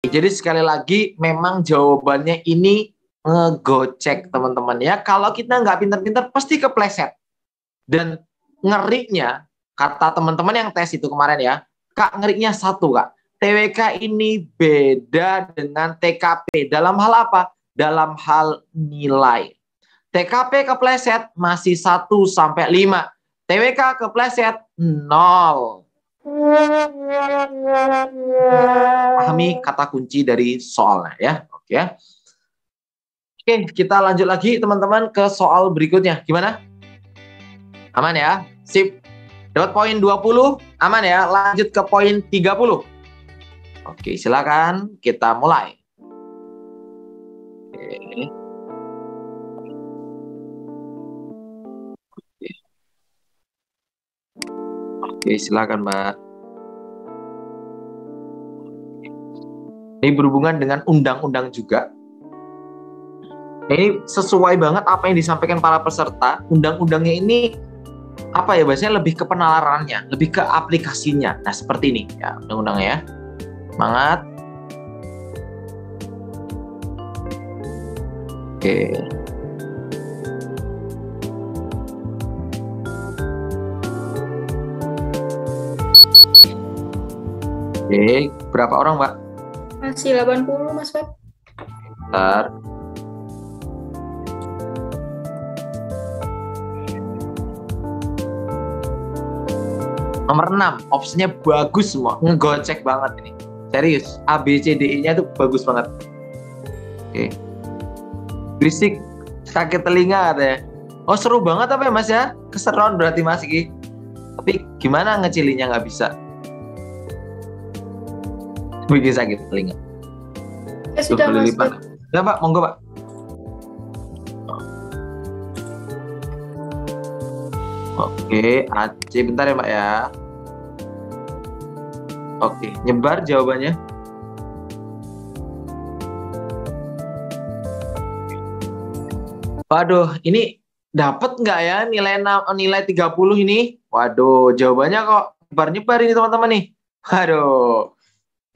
Jadi sekali lagi memang jawabannya ini ngegocek teman-teman ya. Kalau kita nggak pinter-pinter pasti kepleset. Dan ngerinya, kata teman-teman yang tes itu kemarin ya, Kak, ngerinya satu Kak, TWK ini beda dengan TKP. Dalam hal apa? Dalam hal nilai. TKP kepleset masih 1-5. TWK kepleset 0. Pahami kata kunci dari soalnya ya. Oke. Oke, kita lanjut lagi teman-teman ke soal berikutnya. Gimana? Aman ya? Sip. Dapat poin 20, aman ya? Lanjut ke poin 30. Oke, silakan kita mulai. Oke, silakan Mbak. Ini berhubungan dengan undang-undang juga. Ini sesuai banget apa yang disampaikan para peserta. Undang-undangnya ini apa ya, biasanya lebih ke penalarannya, lebih ke aplikasinya. Nah, seperti ini ya undang-undangnya ya. Semangat. Oke. Oke, berapa orang, Mbak? Masih 80, Mas Feb. Bentar. Nomor 6, opsinya bagus semua, ngegocek banget ini. Serius, A, B, C, D, E-nya tuh bagus banget. Oke. Berisik, sakit telinga katanya. Oh, seru banget apa ya Mas ya? Keseruan berarti Mas Iki. Tapi gimana ngecilinya nggak bisa? Bikin sakit telinga. Sudah Mas Feb. Ya Pak, monggo Pak. Oke, AC bentar ya Mbak ya. Oke, nyebar jawabannya. Waduh, ini dapat nggak ya nilai 30 ini? Waduh, jawabannya kok nyebar-nyebar ini teman-teman nih. Waduh.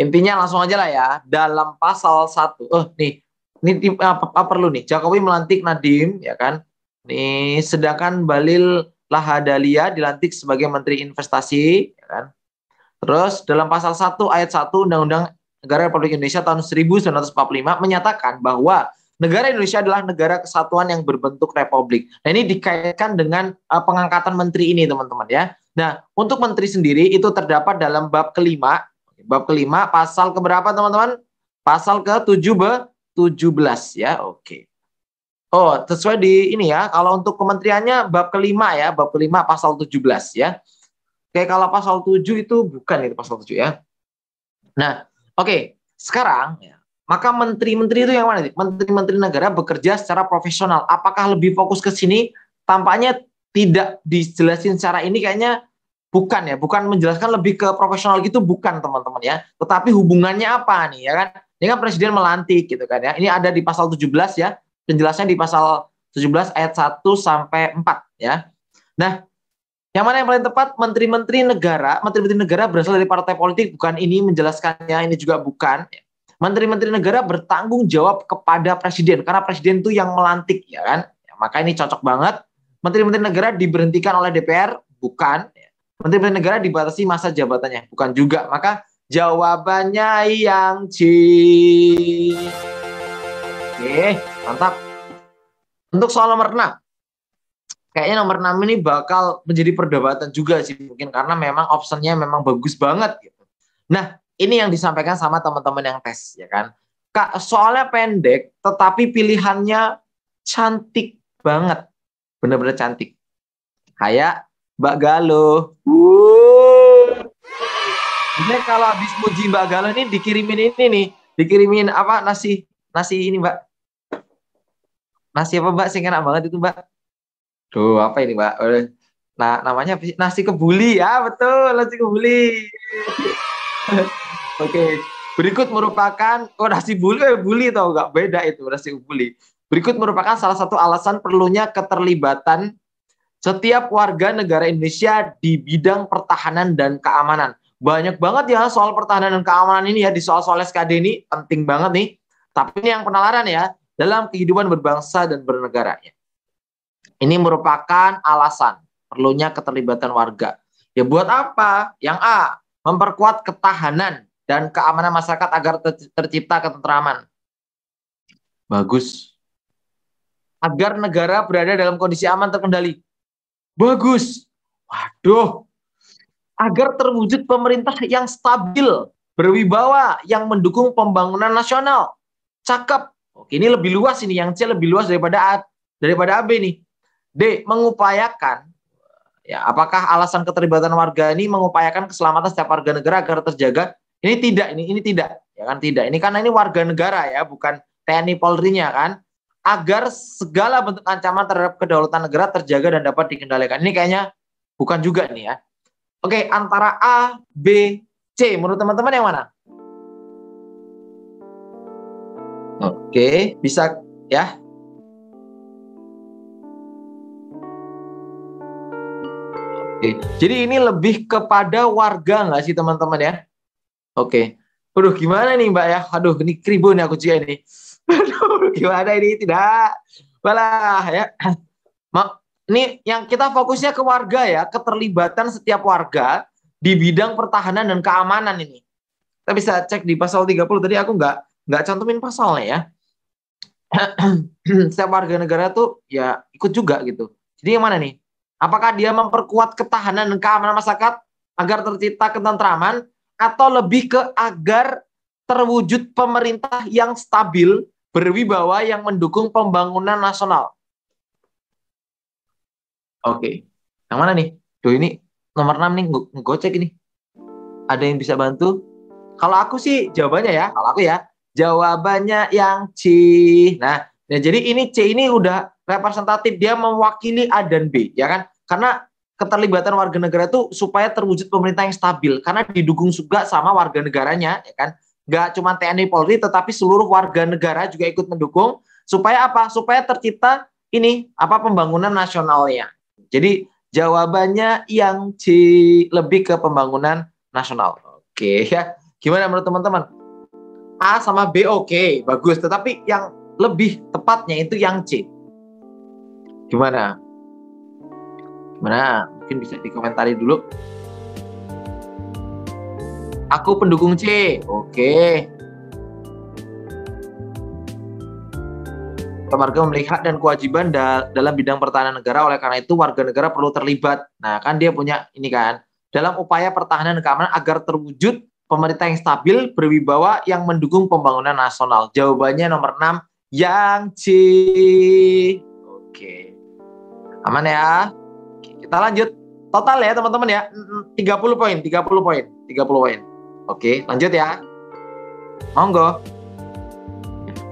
Intinya langsung aja lah ya. Dalam pasal 1. Nih. Ini apa perlu nih? Jokowi melantik Nadiem, ya kan? Nih, sedangkan Bahlil Lahadalia dilantik sebagai Menteri Investasi, ya kan? Terus dalam pasal 1 ayat 1 Undang-Undang Negara Republik Indonesia tahun 1945 menyatakan bahwa negara Indonesia adalah negara kesatuan yang berbentuk republik. Nah, ini dikaitkan dengan pengangkatan menteri ini, teman-teman ya. Nah, untuk menteri sendiri itu terdapat dalam bab kelima. Bab kelima pasal keberapa, teman-teman? Pasal ke-17 ya. Oke. Oh, sesuai di ini ya. Kalau untuk kementeriannya bab kelima ya, bab kelima pasal 17 ya. Oke, kalau pasal 7 itu bukan itu pasal 7 ya. Nah, oke. Sekarang ya, maka menteri-menteri itu yang mana? Menteri-menteri negara bekerja secara profesional. Apakah lebih fokus ke sini? Tampaknya tidak dijelasin secara ini, kayaknya bukan ya. Bukan menjelaskan lebih ke profesional gitu, bukan teman-teman ya. Tetapi hubungannya apa nih ya kan? Ini kan presiden melantik gitu kan ya. Ini ada di pasal 17 ya. Penjelasannya di pasal 17 ayat 1 sampai 4 ya. Nah, yang mana yang paling tepat? Menteri-menteri negara berasal dari partai politik, bukan ini menjelaskannya, ini juga bukan. Menteri-menteri negara bertanggung jawab kepada presiden, karena presiden itu yang melantik, ya kan? Ya, maka ini cocok banget. Menteri-menteri negara diberhentikan oleh DPR, bukan. Menteri-menteri negara dibatasi masa jabatannya, bukan juga. Maka jawabannya yang C. Oke, mantap. Untuk soal nomor 6. Kayaknya nomor 6 ini bakal menjadi perdebatan juga sih, mungkin karena memang optionnya memang bagus banget gitu. Nah, ini yang disampaikan sama teman-teman yang tes ya kan. Kak, soalnya pendek tetapi pilihannya cantik banget. Bener-bener cantik. Kayak Mbak Galuh. Ini kalau habis muji Mbak Galuh ini dikirimin ini nih, dikirimin apa, nasi ini Mbak. Nasi apa Mbak, sing enak banget itu Mbak. Tuh, apa ini Mbak? Nah, namanya nasi kebuli ya, betul, nasi kebuli. Oke, berikut merupakan nasi buli tau nggak, beda itu nasi kebuli. Berikut merupakan salah satu alasan perlunya keterlibatan setiap warga negara Indonesia di bidang pertahanan dan keamanan. banyak banget ya soal pertahanan dan keamanan ini ya, di soal-soal SKD ini penting banget nih. Tapi ini yang penalaran ya, dalam kehidupan berbangsa dan bernegara. Ini merupakan alasan perlunya keterlibatan warga. Ya buat apa? Yang A, memperkuat ketahanan dan keamanan masyarakat agar tercipta ketentraman. Bagus. Agar negara berada dalam kondisi aman terkendali. Bagus. Waduh. Agar terwujud pemerintah yang stabil, berwibawa, yang mendukung pembangunan nasional. Cakep. Oke, ini lebih luas ini, yang C lebih luas daripada AB nih. D, mengupayakan, ya apakah alasan keterlibatan warga ini mengupayakan keselamatan setiap warga negara agar terjaga? Ini tidak, ini tidak, ya kan tidak. Ini karena ini warga negara ya, bukan TNI Polri-nya kan. Agar segala bentuk ancaman terhadap kedaulatan negara terjaga dan dapat dikendalikan. Ini kayaknya bukan juga nih ya. Oke, antara A, B, C, menurut teman-teman yang mana? Oke, bisa ya. Oke. Jadi ini lebih kepada warga nggak sih teman-teman ya? Oke. Aduh gimana nih Mbak ya? Aduh ini kribo nih aku juga ini. Aduh gimana ini? Tidak. Balah ya. Ini yang kita fokusnya ke warga ya. Keterlibatan setiap warga di bidang pertahanan dan keamanan ini. Kita bisa cek di pasal 30 tadi aku nggak cantumin pasalnya ya. Setiap warga negara tuh ya ikut juga gitu. Jadi yang mana nih? Apakah dia memperkuat ketahanan dan keamanan masyarakat agar tercipta ketentraman, atau lebih ke agar terwujud pemerintah yang stabil, berwibawa, yang mendukung pembangunan nasional? Oke. Yang mana nih? Duh ini nomor 6 nih, ngegocek ini. Ada yang bisa bantu? Kalau aku sih jawabannya ya, kalau aku ya, jawabannya yang C. Nah, jadi ini C ini udah representatif, dia mewakili A dan B, ya kan? Karena keterlibatan warga negara itu supaya terwujud pemerintah yang stabil, karena didukung juga sama warga negaranya, ya kan? Gak cuma TNI Polri, tetapi seluruh warga negara juga ikut mendukung, supaya apa? Supaya tercipta ini apa pembangunan nasionalnya. Jadi jawabannya yang C, lebih ke pembangunan nasional. Oke ya. Gimana menurut teman-teman? A sama B oke, bagus. Tetapi yang lebih tepatnya itu yang C. Gimana? Gimana? Mungkin bisa dikomentari dulu. Aku pendukung C. Oke. Warga memiliki hak dan kewajiban dalam bidang pertahanan negara, oleh karena itu warga negara perlu terlibat. Nah, kan dia punya ini kan, dalam upaya pertahanan dan keamanan agar terwujud pemerintah yang stabil, berwibawa, yang mendukung pembangunan nasional. Jawabannya nomor 6, yang C. Oke. Aman ya? Oke, kita lanjut. Total ya teman-teman ya, 30 poin. Oke, lanjut ya. Monggo.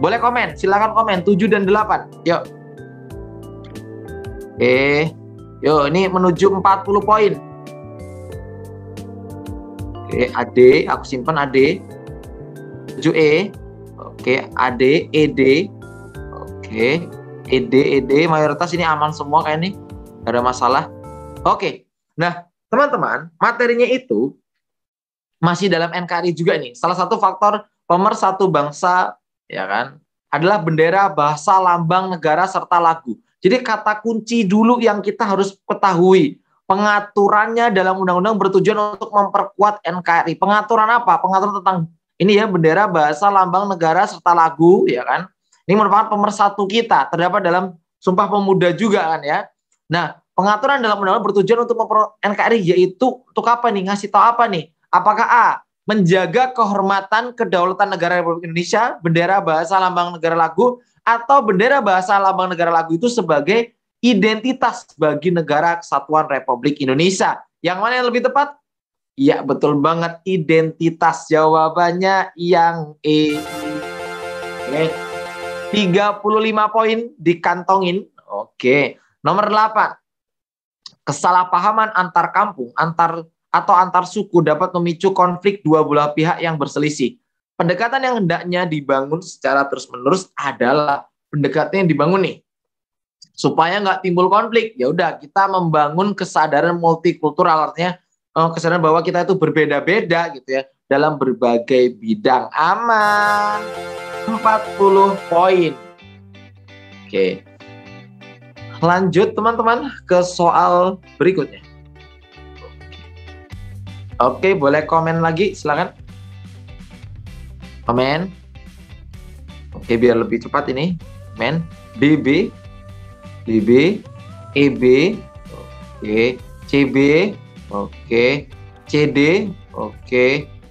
Boleh komen, silakan komen 7 dan 8. Yuk. Oke. Yuk, ini menuju 40 poin. Oke, AD, aku simpan AD. 7E. Oke, AD, ED. Oke, ED, mayoritas ini aman semua kayak ini. Gak ada masalah. Oke. Nah, teman-teman, materinya itu masih dalam NKRI juga nih. Salah satu faktor pemersatu bangsa, ya kan, adalah bendera, bahasa, lambang negara, serta lagu. Jadi kata kunci dulu yang kita harus ketahui, pengaturannya dalam undang-undang bertujuan untuk memperkuat NKRI. Pengaturan apa? Pengaturan tentang ini ya, bendera, bahasa, lambang negara, serta lagu, ya kan. Ini merupakan pemersatu kita, terdapat dalam Sumpah Pemuda juga kan ya. Nah, pengaturan dalam undang-undang bertujuan untuk memperkuat NKRI, yaitu untuk apa nih? Ngasih tahu apa nih? Apakah A, menjaga kehormatan kedaulatan negara Republik Indonesia, bendera, bahasa, lambang negara, lagu, atau bendera, bahasa, lambang negara, lagu itu sebagai identitas bagi negara kesatuan Republik Indonesia? Yang mana yang lebih tepat? Ya, betul banget, identitas. Jawabannya yang E. Oke. 35 poin dikantongin. Oke. Nomor 8. Kesalahpahaman antar kampung, antar suku dapat memicu konflik dua belah pihak yang berselisih. Pendekatan yang hendaknya dibangun secara terus-menerus adalah pendekatan yang dibangun nih supaya nggak timbul konflik. Ya udah, kita membangun kesadaran multikultural, artinya kesadaran bahwa kita itu berbeda-beda gitu ya dalam berbagai bidang. Aman. 40 poin. Oke. Lanjut teman-teman ke soal berikutnya. Oke, boleh komen lagi, silakan. Komen. Oke, biar lebih cepat ini. Men, DB, EB, oke, CB, oke, CD, oke,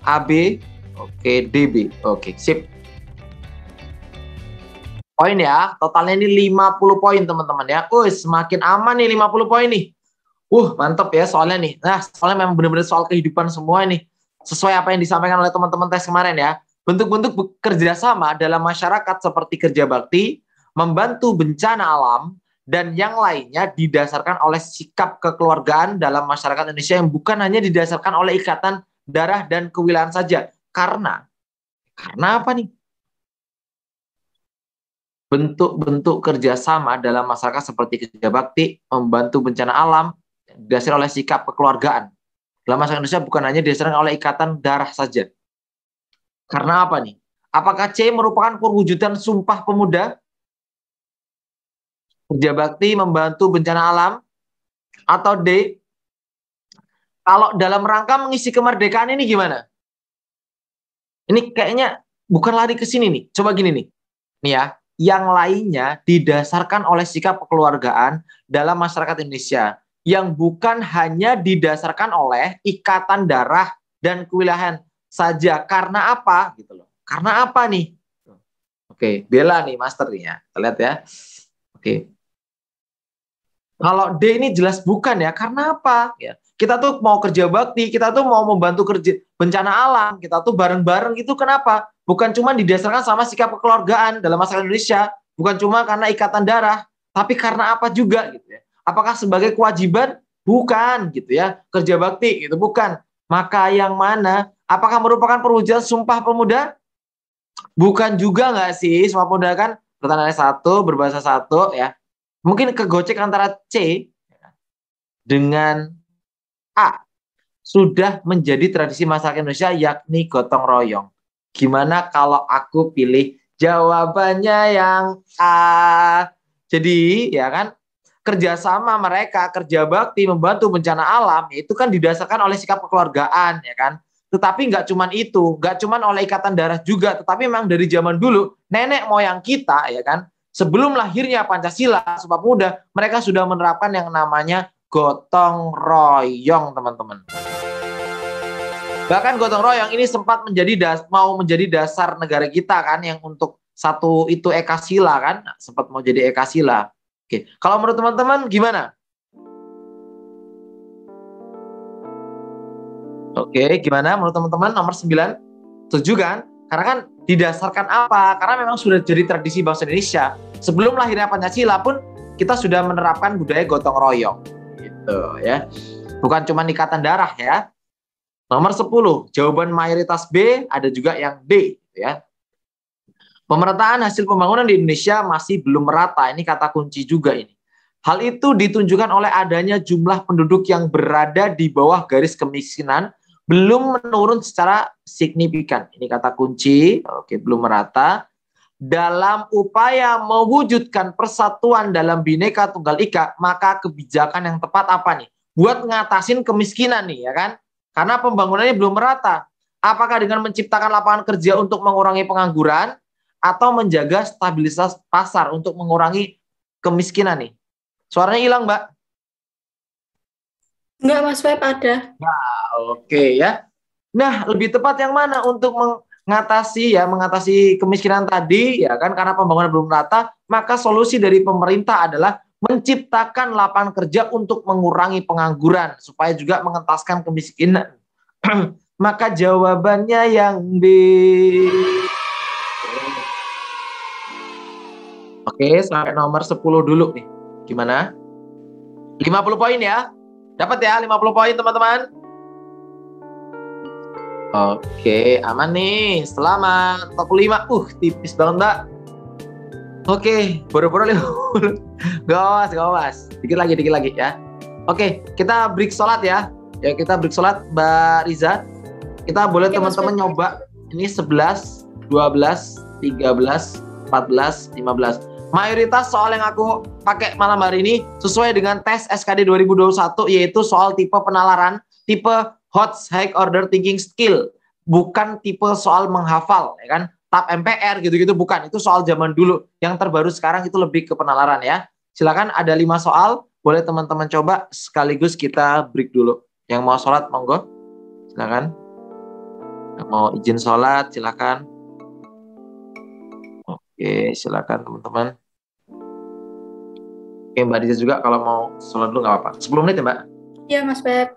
AB, oke, DB, oke, sip. Poin ya, totalnya ini 50 poin teman-teman ya. Semakin aman nih 50 poin nih. Mantep ya soalnya nih. Nah, soalnya memang benar-benar soal kehidupan semua nih. Sesuai apa yang disampaikan oleh teman-teman tes kemarin ya. Bentuk-bentuk bekerja sama dalam masyarakat seperti kerja bakti, membantu bencana alam, dan yang lainnya didasarkan oleh sikap kekeluargaan dalam masyarakat Indonesia yang bukan hanya didasarkan oleh ikatan darah dan kewilayahan saja. Karena apa nih? Bentuk-bentuk kerjasama dalam masyarakat seperti kerja bakti, membantu bencana alam, didasarkan oleh sikap kekeluargaan. Dalam masyarakat Indonesia bukan hanya didasarkan oleh ikatan darah saja. Karena apa nih? Apakah C merupakan perwujudan Sumpah Pemuda? Kerja bakti membantu bencana alam? Atau D, kalau dalam rangka mengisi kemerdekaan ini gimana? Ini kayaknya bukan lari ke sini nih. Coba gini nih. Nih ya, yang lainnya didasarkan oleh sikap kekeluargaan dalam masyarakat Indonesia yang bukan hanya didasarkan oleh ikatan darah dan kewilayahan saja. Karena apa gitu loh? Karena apa nih? Oke, Bella nih master nih ya. Kita lihat ya. Oke. Kalau D ini jelas bukan ya. Karena apa? Ya. Kita tuh mau kerja bakti, kita tuh mau membantu kerja bencana alam, kita tuh bareng-bareng itu kenapa? Bukan cuma didasarkan sama sikap kekeluargaan dalam masyarakat Indonesia, bukan cuma karena ikatan darah, tapi karena apa juga gitu ya. Apakah sebagai kewajiban? Bukan gitu ya. Kerja bakti gitu bukan. Maka yang mana? Apakah merupakan perwujudan Sumpah Pemuda? Bukan juga nggak sih? Sumpah Pemuda kan pertanyaan satu, berbahasa satu ya. Mungkin kegocek antara C dengan A. Sudah menjadi tradisi masyarakat Indonesia yakni gotong royong. Gimana kalau aku pilih jawabannya yang A? Jadi ya kan kerjasama mereka, kerja bakti, membantu bencana alam, itu kan didasarkan oleh sikap kekeluargaan, ya kan. Tetapi nggak cuman itu, nggak cuman oleh ikatan darah juga, tetapi memang dari zaman dulu, nenek moyang kita, ya kan, sebelum lahirnya Pancasila, Sumpah Pemuda, mereka sudah menerapkan yang namanya gotong royong, teman-teman. Bahkan gotong royong ini sempat mau menjadi dasar negara kita kan, yang untuk satu itu Ekasila kan, sempat mau jadi Ekasila. Oke, kalau menurut teman-teman gimana? Oke, gimana menurut teman-teman nomor 9? Setuju kan? Karena kan didasarkan apa? Karena memang sudah jadi tradisi bangsa Indonesia. Sebelum lahirnya Pancasila pun kita sudah menerapkan budaya gotong royong. Gitu ya. Bukan cuma ikatan darah ya. Nomor 10, jawaban mayoritas B, ada juga yang D ya. Pemerataan hasil pembangunan di Indonesia masih belum merata. Ini kata kunci juga ini. Hal itu ditunjukkan oleh adanya jumlah penduduk yang berada di bawah garis kemiskinan belum menurun secara signifikan. Ini kata kunci. Oke, belum merata. Dalam upaya mewujudkan persatuan dalam Bhinneka Tunggal Ika, maka kebijakan yang tepat apa nih? Buat ngatasin kemiskinan nih, ya kan? Karena pembangunannya belum merata. Apakah dengan menciptakan lapangan kerja untuk mengurangi pengangguran, atau menjaga stabilitas pasar untuk mengurangi kemiskinan nih? Suaranya hilang, Mbak. Enggak, Mas Web ada. Nah, oke ya. Nah, lebih tepat yang mana untuk mengatasi kemiskinan tadi ya kan, karena pembangunan belum rata, maka solusi dari pemerintah adalah menciptakan lapangan kerja untuk mengurangi pengangguran supaya juga mengentaskan kemiskinan. Maka jawabannya yang B. Oke, sampai nomor 10 dulu nih. Gimana? 50 poin ya. Dapat ya 50 poin teman-teman. Oke, aman nih. Selamat. Top 5. Tipis banget, Mbak. Oke, boro-boro 50. Gak awas. Dikit lagi ya. Oke, kita break sholat ya. Ya kita break sholat, Mbak Riza. Kita boleh Oke, Mas teman-teman Feb. nyoba ini 11, 12, 13, 14, 15. Mayoritas soal yang aku pakai malam hari ini sesuai dengan tes SKD 2021, yaitu soal tipe penalaran, tipe HOTS High Order Thinking Skill, bukan tipe soal menghafal, ya kan? TAP MPR gitu-gitu bukan, itu soal zaman dulu. Yang terbaru sekarang itu lebih ke penalaran ya. Silakan, ada 5 soal, boleh teman-teman coba sekaligus kita break dulu. Yang mau sholat monggo, silakan. Yang mau izin sholat silakan. Oke, silakan teman-teman. Oke, Mbak Diza juga kalau mau sholat dulu nggak apa-apa. 10 menit ya, Mbak? Iya, Mas Feb.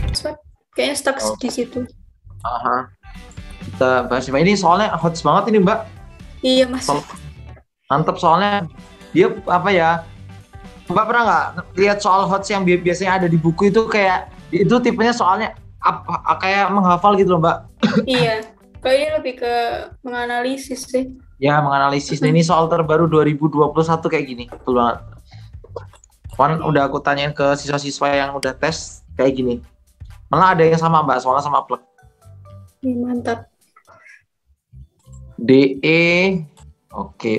Mas Feb. Kayaknya stuck di situ. Aha. Kita bahas ini soalnya hot banget ini, Mbak. Iya, Mas. Mantep soalnya dia apa ya? Mbak pernah nggak lihat soal HOTS yang biasanya ada di buku itu, kayak itu tipenya soalnya apa kayak menghafal gitu loh, Mbak? Iya. Kalau ini lebih ke menganalisis sih. Ya, menganalisis. Nah, ini soal terbaru 2021 kayak gini. Betul banget. Kan udah aku tanyain ke siswa-siswa yang udah tes kayak gini. Malah ada yang sama, Mbak, soalnya sama plek. Iya, mantap. DE. Oke,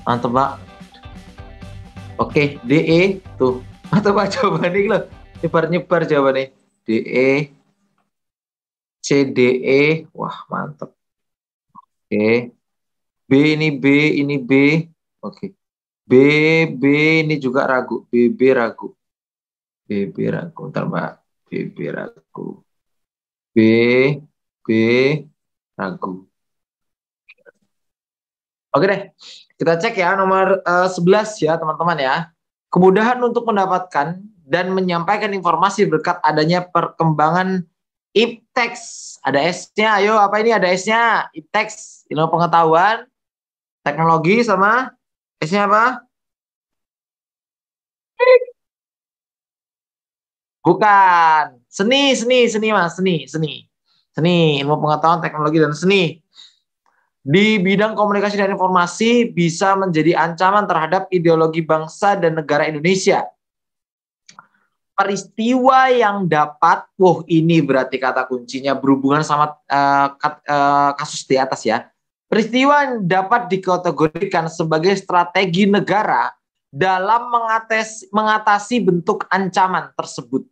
mantep, Mbak. Oke, DE tuh. Mantep, Pak, jawabannya loh. Nyebar-nyebar jawabannya. DE, CDE. Wah, mantep. Oke. B ini B, ini B. Oke. B ini juga ragu. BB ragu. BB ragu. Bentar, Mbak. BB ragu. B ragu. Oke deh, kita cek ya nomor 11 ya teman-teman ya. Kemudahan untuk mendapatkan dan menyampaikan informasi berkat adanya perkembangan IPTEX. Ada S-nya, ayo apa ini ada S-nya? IPTEX, ilmu pengetahuan, teknologi sama S-nya apa? Bukan. Seni Mas, seni. Seni, ilmu pengetahuan, teknologi dan seni. Di bidang komunikasi dan informasi bisa menjadi ancaman terhadap ideologi bangsa dan negara Indonesia. Peristiwa yang dapat, ini berarti kata kuncinya berhubungan sama kasus di atas ya. Peristiwa yang dapat dikategorikan sebagai strategi negara dalam mengatasi bentuk ancaman tersebut.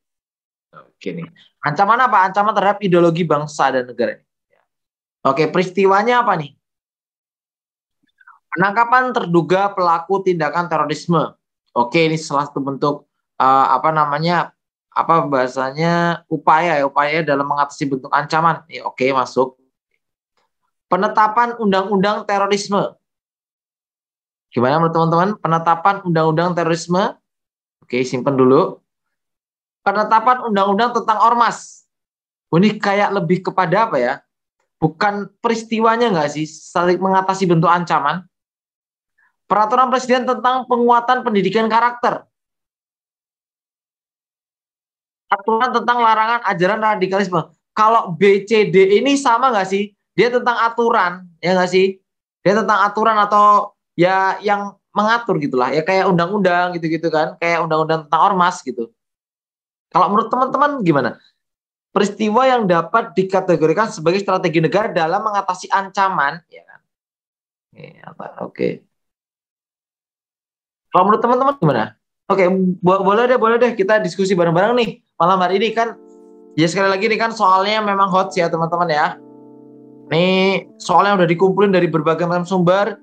Oke nih. Ancaman apa? Ancaman terhadap ideologi bangsa dan negara. Oke, peristiwanya apa nih? Penangkapan terduga pelaku tindakan terorisme. Oke, ini salah satu bentuk upaya dalam mengatasi bentuk ancaman. Ya, oke, masuk. Penetapan undang-undang terorisme. Gimana menurut teman-teman? Penetapan undang-undang terorisme. Oke, simpen dulu. Penetapan undang-undang tentang ormas. Ini kayak lebih kepada apa ya? Bukan peristiwanya nggak sih? Saling mengatasi bentuk ancaman. Peraturan Presiden tentang penguatan pendidikan karakter. Aturan tentang larangan ajaran radikalisme. Kalau BCD ini sama nggak sih? Dia tentang aturan, ya nggak sih? Dia tentang aturan atau ya yang mengatur gitulah. Ya kayak undang-undang gitu-gitu kan. Kayak undang-undang tentang ormas gitu. Kalau menurut teman-teman gimana? Peristiwa yang dapat dikategorikan sebagai strategi negara dalam mengatasi ancaman, ya kan? Oke. Kalau menurut teman-teman gimana? Oke, boleh deh kita diskusi bareng-bareng nih malam hari ini kan. Ya sekali lagi nih kan soalnya memang hot sih ya teman-teman ya. Nih soalnya udah dikumpulin dari berbagai macam sumber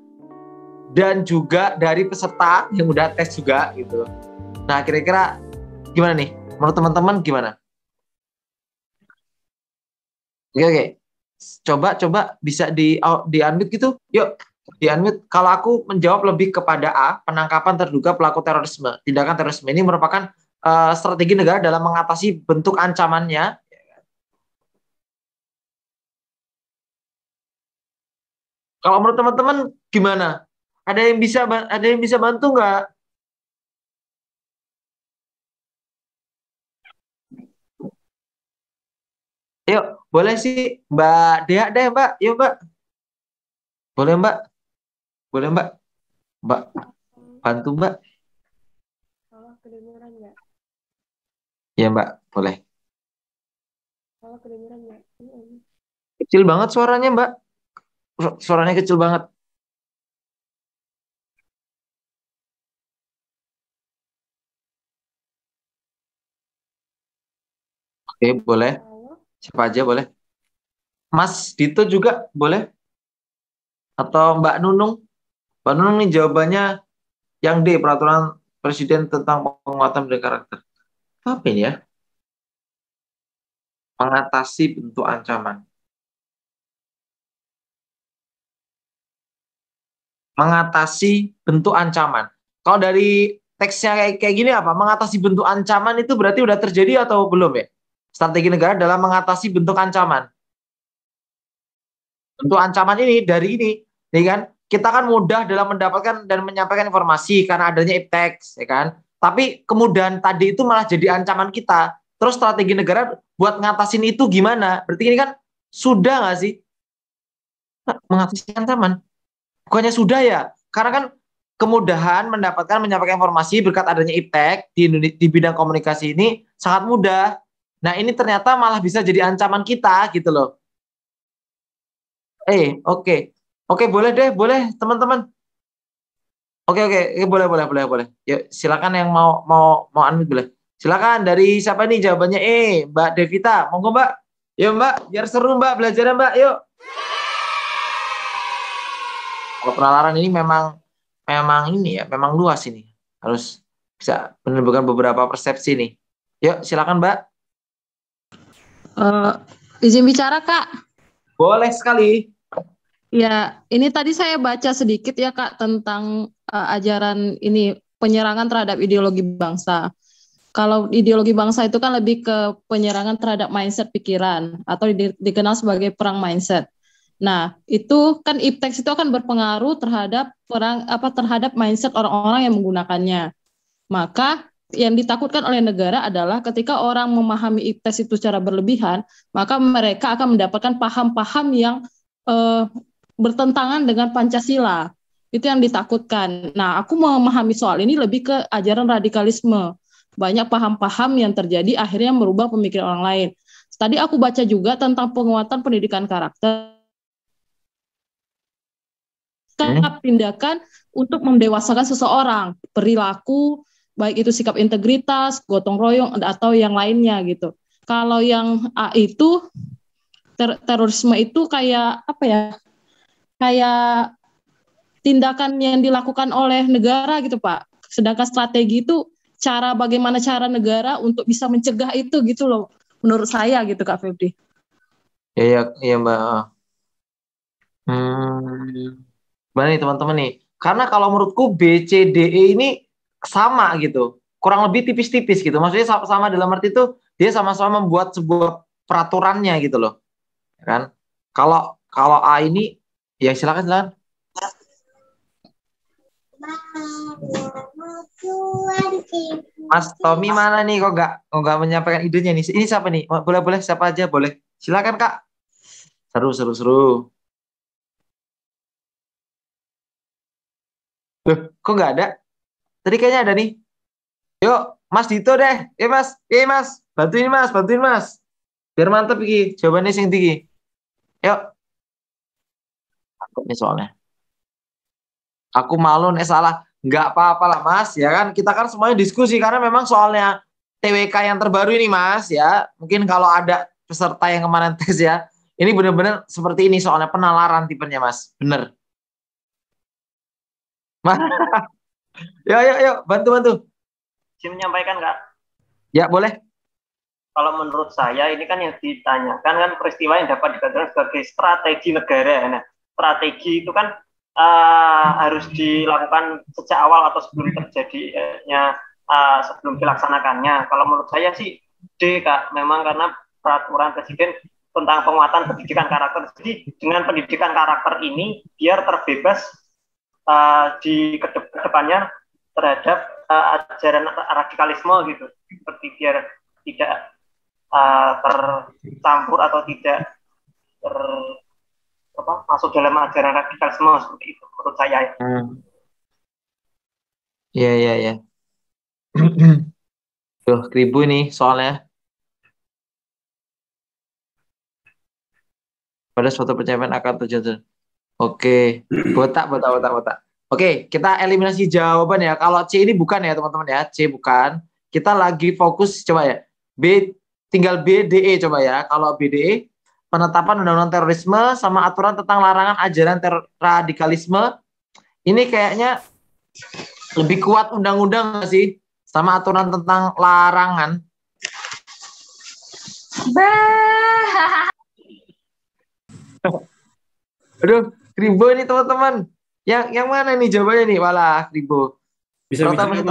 dan juga dari peserta yang udah tes juga gitu. Nah kira-kira gimana nih? Menurut teman-teman gimana? Oke. Coba bisa di unmute gitu. Yuk, di unmute. Kalau aku menjawab lebih kepada A, penangkapan terduga pelaku terorisme. Tindakan terorisme ini merupakan strategi negara dalam mengatasi bentuk ancamannya. Kalau menurut teman-teman gimana? Ada yang bisa bantu nggak? Yuk, boleh sih Mbak Dea deh Mbak. Yuk Mbak. Boleh Mbak. Boleh Mbak. Mbak bantu Mbak. Halo, kedengeran nggak? Ya Mbak, boleh. Halo, kedengeran nggak? Kecil banget suaranya Mbak. Suaranya kecil banget. Oke, boleh. Halo, Siapa aja boleh. Mas Dito juga boleh. Atau Mbak Nunung. Mbak Nunung nih jawabannya yang D, peraturan presiden tentang penguatan budaya karakter. Apa ini ya? Mengatasi bentuk ancaman. Mengatasi bentuk ancaman. Kalau dari teksnya kayak gini apa? Mengatasi bentuk ancaman itu berarti udah terjadi atau belum ya? Strategi negara dalam mengatasi bentuk ancaman. Bentuk ancaman ini dari ini, ya kan? Kita kan mudah dalam mendapatkan dan menyampaikan informasi karena adanya iptex, ya kan? Tapi kemudian tadi itu malah jadi ancaman kita. Terus strategi negara buat ngatasin itu gimana? Berarti ini kan sudah nggak sih mengatasi ancaman? Bukannya sudah ya? Karena kan kemudahan mendapatkan menyampaikan informasi berkat adanya iptek di bidang komunikasi ini sangat mudah. Nah ini ternyata malah bisa jadi ancaman kita gitu loh. Oke. Oke, boleh deh, boleh teman-teman. Oke, boleh. Yuk, silakan yang mau unmute boleh. Silakan dari siapa nih jawabannya? Mbak Devita. Monggo, Mbak. Yuk, Mbak, biar seru, Mbak, belajarnya, Mbak. Yuk. Kalau penalaran ini memang ini ya, memang luas ini. Harus bisa menimbulkan beberapa persepsi nih. Yuk, silakan, Mbak. Eh, izin bicara, Kak. Boleh sekali. Ya, ini tadi saya baca sedikit ya, Kak, tentang ajaran ini penyerangan terhadap ideologi bangsa. Kalau ideologi bangsa itu kan lebih ke penyerangan terhadap mindset pikiran atau dikenal sebagai perang mindset. Nah, itu kan iptex itu akan berpengaruh terhadap mindset orang-orang yang menggunakannya. Maka yang ditakutkan oleh negara adalah ketika orang memahami iptex itu secara berlebihan, maka mereka akan mendapatkan paham-paham yang eh, bertentangan dengan Pancasila. Itu yang ditakutkan. Nah, aku memahami soal ini lebih ke ajaran radikalisme. Banyak paham-paham yang terjadi akhirnya merubah pemikiran orang lain. Tadi aku baca juga tentang penguatan pendidikan karakter, tindakan untuk mendewasakan seseorang, perilaku, baik itu sikap integritas, gotong royong, atau yang lainnya gitu. Kalau yang A itu, terorisme itu kayak apa ya, kayak tindakan yang dilakukan oleh negara gitu Pak. Sedangkan strategi itu bagaimana cara negara untuk bisa mencegah itu gitu loh. Menurut saya gitu Kak Febri. Iya, Mbak. Gimana nih teman-teman nih? Karena kalau menurutku B, C, D, E ini sama gitu. Kurang lebih tipis-tipis gitu. Maksudnya sama dalam arti itu dia sama-sama membuat sebuah peraturannya gitu loh. Kan? Kalau kalau A ini ya silakan. Mas Tommy mana nih kok nggak menyampaikan idenya nih? Ini siapa nih? Boleh siapa aja boleh. Silakan Kak. Seru. Loh, kok nggak ada? Tadi kayaknya ada nih. Yuk, Mas Dito deh. Mas. Bantuin Mas. Biar mantep iki. Jawabannya sing tinggi. Yuk. Takut nih soalnya. Aku malu nih salah. Nggak apa-apa lah Mas. Ya kan, kita kan semuanya diskusi. Karena memang soalnya TWK yang terbaru ini Mas. Ya, mungkin kalau ada peserta yang kemarin tes ya. Ini benar-benar seperti ini soalnya penalaran tipenya Mas. Bener. Yuk, bantu. Saya menyampaikan Kak. Ya, boleh. Kalau menurut saya ini kan yang ditanyakan kan peristiwa yang dapat dikatakan sebagai strategi negara. Nah, strategi itu kan harus dilakukan sejak awal atau sebelum terjadinya, sebelum dilaksanakannya. Kalau menurut saya sih D Kak, memang karena peraturan presiden tentang penguatan pendidikan karakter. Jadi dengan pendidikan karakter ini biar terbebas di kedepannya terhadap ajaran radikalisme gitu, seperti biar tidak tercampur atau tidak masuk dalam ajaran radikalisme seperti itu menurut saya. Iya. Tuh, Kribo nih soalnya. Pada suatu pencapaian akan tujuan. Oke, botak. Oke, kita eliminasi jawaban ya. Kalau C ini bukan ya teman-teman ya. C bukan. Kita lagi fokus coba ya. B, tinggal B, D, E coba ya. Kalau B, D, E, penetapan undang-undang terorisme sama aturan tentang larangan ajaran radikalisme. Ini kayaknya lebih kuat undang-undang nggak sih? Sama aturan tentang larangan. Aduh, Kribo ini teman-teman. Yang mana nih jawabannya nih? Walah, Kribo. Bisa Mas.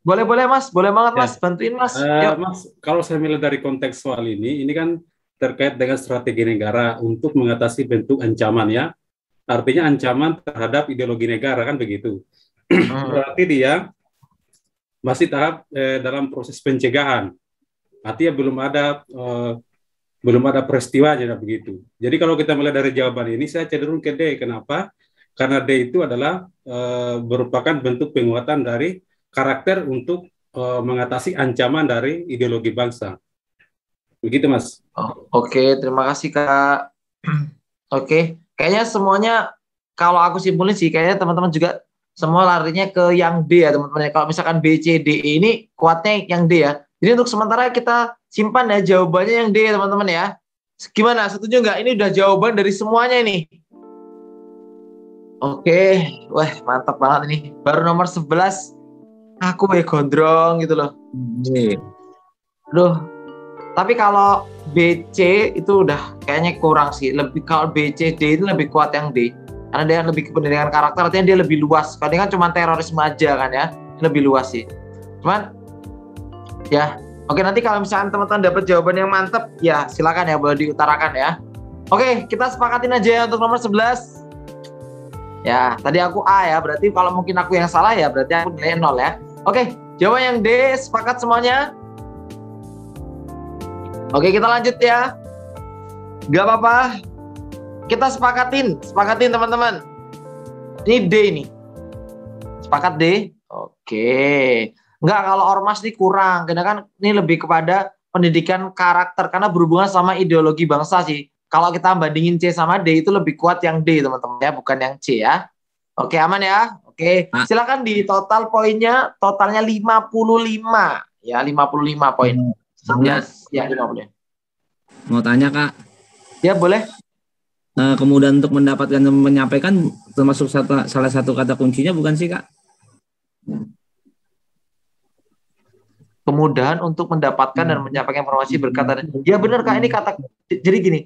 Boleh Mas. Boleh banget Mas. Bantuin Mas. Mas, kalau saya melihat dari konteks soal ini kan terkait dengan strategi negara untuk mengatasi bentuk ancaman ya. Artinya ancaman terhadap ideologi negara kan begitu. Berarti dia masih tahap dalam proses pencegahan. Artinya belum ada peristiwanya begitu. Jadi kalau kita melihat dari jawaban ini, saya cenderung ke D. Kenapa? Karena D itu adalah merupakan bentuk penguatan dari karakter untuk mengatasi ancaman dari ideologi bangsa. Begitu, Mas. Oke, terima kasih Kak. Oke, kayaknya semuanya kalau aku simpulin sih, kayaknya teman-teman juga semua larinya ke yang D ya teman-teman. Kalau misalkan B, C, D, E ini kuatnya yang D ya. Jadi untuk sementara kita simpan ya jawabannya yang D ya teman-teman ya. Gimana? Setuju nggak? Ini udah jawaban dari semuanya ini. Oke, wah mantap banget ini. Baru nomor 11, aku gondrong gitu loh. Aduh, tapi kalau B, C itu udah kayaknya kurang sih. Lebih kalau B, C, D itu lebih kuat yang D. Karena dia lebih ke pendidikan karakter, artinya dia lebih luas. Kalau ini kan cuma terorisme aja kan ya. Lebih luas sih. Cuman, ya. Oke, nanti kalau misalkan teman-teman dapat jawaban yang mantep, ya silakan ya, boleh diutarakan ya. Oke, kita sepakatin aja ya untuk nomor 11. Ya, tadi aku A ya, berarti kalau mungkin aku yang salah ya, berarti aku nilai 0 ya. Oke, jawaban yang D, sepakat semuanya? Oke, kita lanjut ya. Gak apa-apa. Kita sepakatin teman-teman. Ini D ini. Sepakat D? Oke. Enggak, kalau ormas ini kurang. Karena kan ini lebih kepada pendidikan karakter. Karena berhubungan sama ideologi bangsa sih. Kalau kita bandingin C sama D itu lebih kuat yang D teman-teman ya. Bukan yang C ya. Oke, aman ya? Oke. Silakan di total poinnya. Totalnya 55. Ya, 55 poin. Ya, 50. Mau tanya Kak? Ya, boleh. Kemudian untuk mendapatkan dan menyampaikan termasuk salah satu kata kuncinya bukan sih Kak? Kemudahan untuk mendapatkan dan menyampaikan informasi berkata. Ya benar Kak, ini kata. Jadi gini.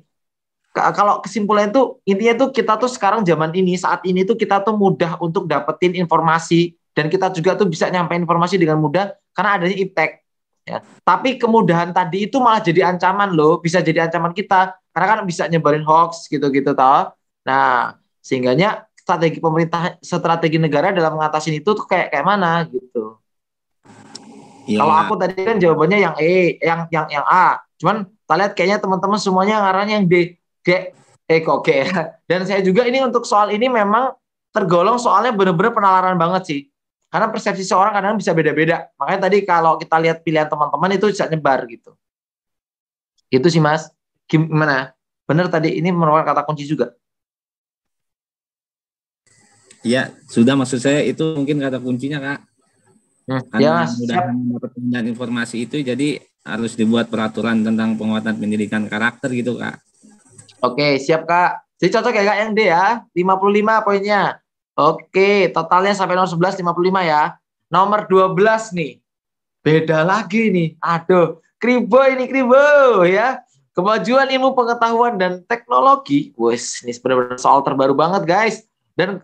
kalau kesimpulannya tuh intinya tuh kita tuh sekarang zaman ini saat ini tuh kita tuh mudah untuk dapetin informasi dan kita juga tuh bisa nyampein informasi dengan mudah karena adanya iptek ya. Tapi kemudahan tadi itu malah jadi ancaman loh, bisa jadi ancaman kita karena kan bisa nyebarin hoax gitu-gitu toh. Nah, sehingganya strategi pemerintah, strategi negara dalam mengatasi itu tuh kayak mana gitu. Iya. Kalau aku tadi kan jawabannya yang E, yang A. Cuman kita lihat kayaknya teman-teman semuanya ngarahnya yang D. Kok G. Dan saya juga ini untuk soal ini memang tergolong soalnya benar-benar penalaran banget sih. Karena persepsi seorang kadang bisa beda-beda. Makanya tadi kalau kita lihat pilihan teman-teman itu bisa nyebar gitu. Itu sih Mas. Gimana? Benar tadi ini merupakan kata kunci juga. Ya, sudah maksud saya itu mungkin kata kuncinya Kak. Ya, Karena mudah mendapatkan informasi itu jadi harus dibuat peraturan tentang penguatan pendidikan karakter gitu Kak. Oke, siap Kak. Jadi cocok ya Kak yang D ya. 55 poinnya. Oke, totalnya sampai nomor 11 55 ya. Nomor 12 nih. Beda lagi nih. Aduh, kribo ini kribo ya. Kemajuan ilmu pengetahuan dan teknologi. Wes, ini benar-benar soal terbaru banget guys. Dan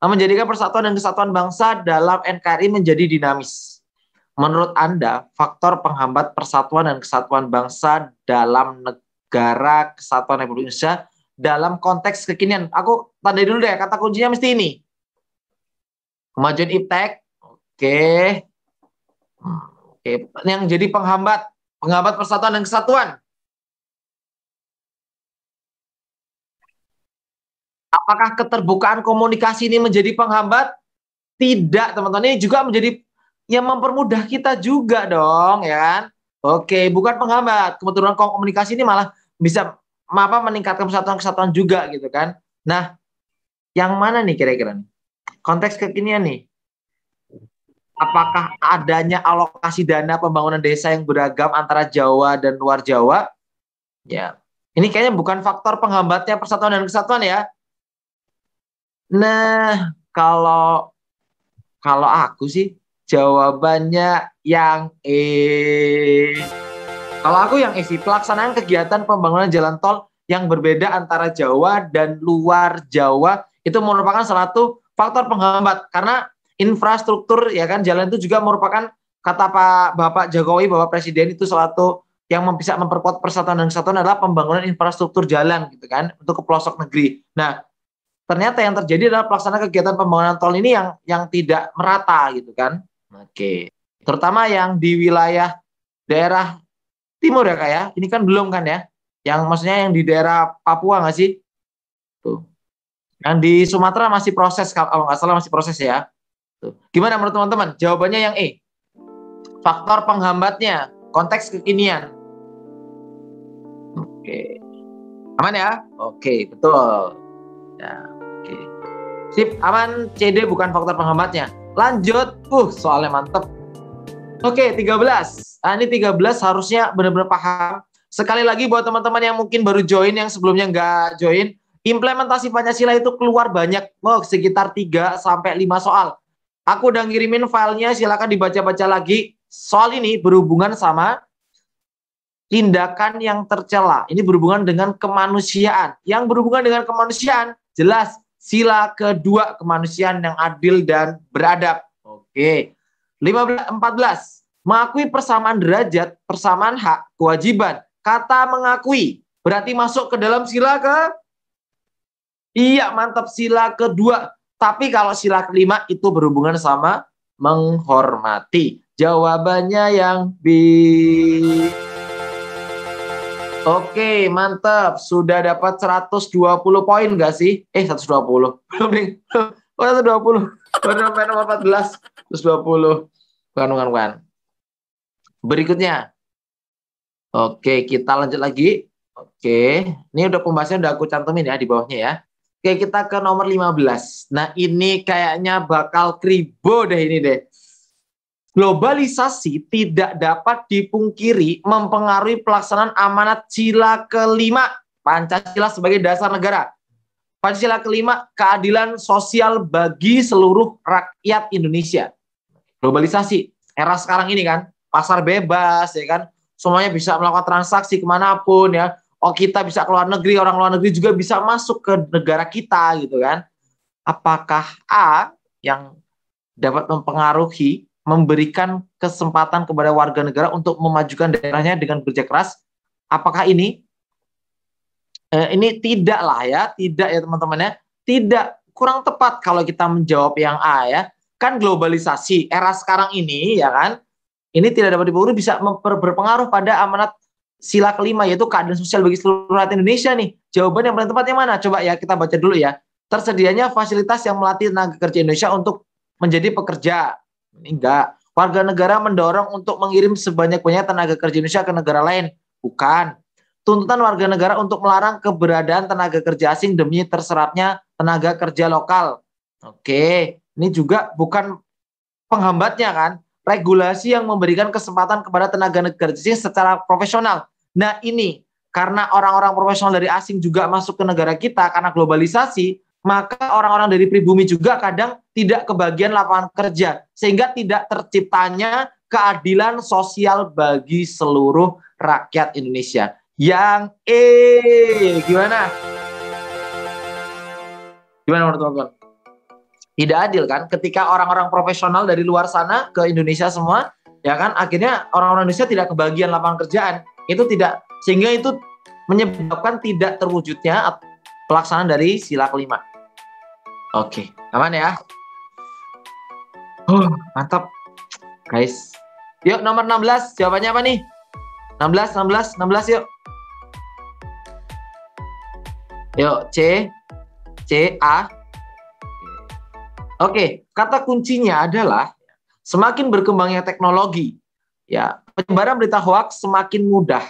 menjadikan persatuan dan kesatuan bangsa dalam NKRI menjadi dinamis. Menurut Anda, faktor penghambat persatuan dan kesatuan bangsa dalam negara kesatuan Republik Indonesia dalam konteks kekinian. Aku tandai dulu deh, kata kuncinya mesti ini. Kemajuan iptek. Oke. Yang jadi penghambat persatuan dan kesatuan. Apakah keterbukaan komunikasi ini menjadi penghambat? Tidak, teman-teman. Ini juga menjadi yang mempermudah kita juga dong, ya kan? Oke, bukan penghambat. Kebetulan komunikasi ini malah bisa meningkatkan kesatuan juga gitu kan. Nah, yang mana nih kira-kira nih? Konteks kekinian nih. Apakah adanya alokasi dana pembangunan desa yang beragam antara Jawa dan luar Jawa? Ya. Ini kayaknya bukan faktor penghambatnya persatuan dan kesatuan ya. Nah, kalau aku sih jawabannya yang E. Kalau aku yang E sih, pelaksanaan kegiatan pembangunan jalan tol yang berbeda antara Jawa dan luar Jawa itu merupakan salah satu faktor penghambat karena infrastruktur ya kan jalan itu juga merupakan kata Bapak Jokowi, Bapak Presiden itu salah satu yang bisa memperkuat persatuan dan kesatuan adalah pembangunan infrastruktur jalan gitu kan untuk ke pelosok negeri. Nah, ternyata yang terjadi adalah pelaksanaan kegiatan pembangunan tol ini yang tidak merata gitu kan. Oke. Terutama yang di wilayah daerah timur ya Kak ya. Ini kan belum kan ya. Yang maksudnya yang di daerah Papua nggak sih? Tuh. Yang di Sumatera masih proses kalau nggak salah masih proses ya. Tuh. Gimana menurut teman-teman? Jawabannya yang E. Faktor penghambatnya, konteks kekinian. Oke. Aman ya? Oke, betul. Ya, oke. Sip, aman. CD bukan faktor penghambatnya. Lanjut. Soalnya mantep. Oke, 13. Nah, ini 13 harusnya benar-benar paham. Sekali lagi buat teman-teman yang mungkin baru join, yang sebelumnya nggak join, implementasi Pancasila itu keluar banyak. Sekitar 3-5 soal. Aku udah ngirimin filenya, silakan dibaca-baca lagi. Soal ini berhubungan sama tindakan yang tercela. Ini berhubungan dengan kemanusiaan. Yang berhubungan dengan kemanusiaan, jelas sila kedua kemanusiaan yang adil dan beradab. Oke. 14. Mengakui persamaan derajat, persamaan hak, kewajiban. Kata mengakui berarti masuk ke dalam sila Iya, mantap, sila kedua. Tapi kalau sila kelima itu berhubungan sama menghormati. Jawabannya yang B. Oke, mantap. Sudah dapat 120 poin nggak sih? 120. Belum nih. 120. Baru sampai nomor 14. 120. Bukan. Berikutnya. Oke, kita lanjut lagi. Oke. Ini udah pembahasannya udah aku cantumin ya di bawahnya ya. Oke, kita ke nomor 15. Nah, ini kayaknya bakal kribo deh ini deh. Globalisasi tidak dapat dipungkiri mempengaruhi pelaksanaan amanat sila kelima Pancasila sebagai dasar negara. Pancasila kelima, keadilan sosial bagi seluruh rakyat Indonesia. Globalisasi, era sekarang ini kan, pasar bebas ya kan, semuanya bisa melakukan transaksi kemanapun ya. Oh, kita bisa keluar negeri, orang luar negeri juga bisa masuk ke negara kita gitu kan. Apakah A yang dapat mempengaruhi, memberikan kesempatan kepada warga negara untuk memajukan daerahnya dengan kerja keras? Apakah ini tidak lah ya, tidak ya teman-teman ya, tidak, kurang tepat kalau kita menjawab yang A ya. Kan globalisasi era sekarang ini ya kan, ini tidak dapat dipungkiri bisa berpengaruh pada amanat sila kelima, yaitu keadilan sosial bagi seluruh rakyat Indonesia nih. Jawaban yang paling tepat yang mana? Coba ya kita baca dulu ya. Tersedianya fasilitas yang melatih tenaga kerja Indonesia untuk menjadi pekerja. Ini enggak. Warga negara mendorong untuk mengirim sebanyak-banyak tenaga kerja Indonesia ke negara lain. Bukan. Tuntutan warga negara untuk melarang keberadaan tenaga kerja asing demi terserapnya tenaga kerja lokal. Oke, ini juga bukan penghambatnya kan. Regulasi yang memberikan kesempatan kepada tenaga kerja asing secara profesional. Nah ini, karena orang-orang profesional dari asing juga masuk ke negara kita karena globalisasi, maka orang-orang dari pribumi juga kadang tidak kebagian lapangan kerja. Sehingga tidak terciptanya keadilan sosial bagi seluruh rakyat Indonesia. Yang gimana? Gimana menurut teman-teman? Tidak adil kan? Ketika orang-orang profesional dari luar sana ke Indonesia semua, ya kan? Akhirnya orang-orang Indonesia tidak kebagian lapangan kerjaan. Itu tidak, sehingga itu menyebabkan tidak terwujudnya pelaksanaan dari sila kelima. Oke, aman ya? Mantap, guys. Yuk nomor 16, jawabannya apa nih? 16 yuk. Yuk, A. Oke, kata kuncinya adalah semakin berkembangnya teknologi, ya, penyebaran berita hoaks semakin mudah.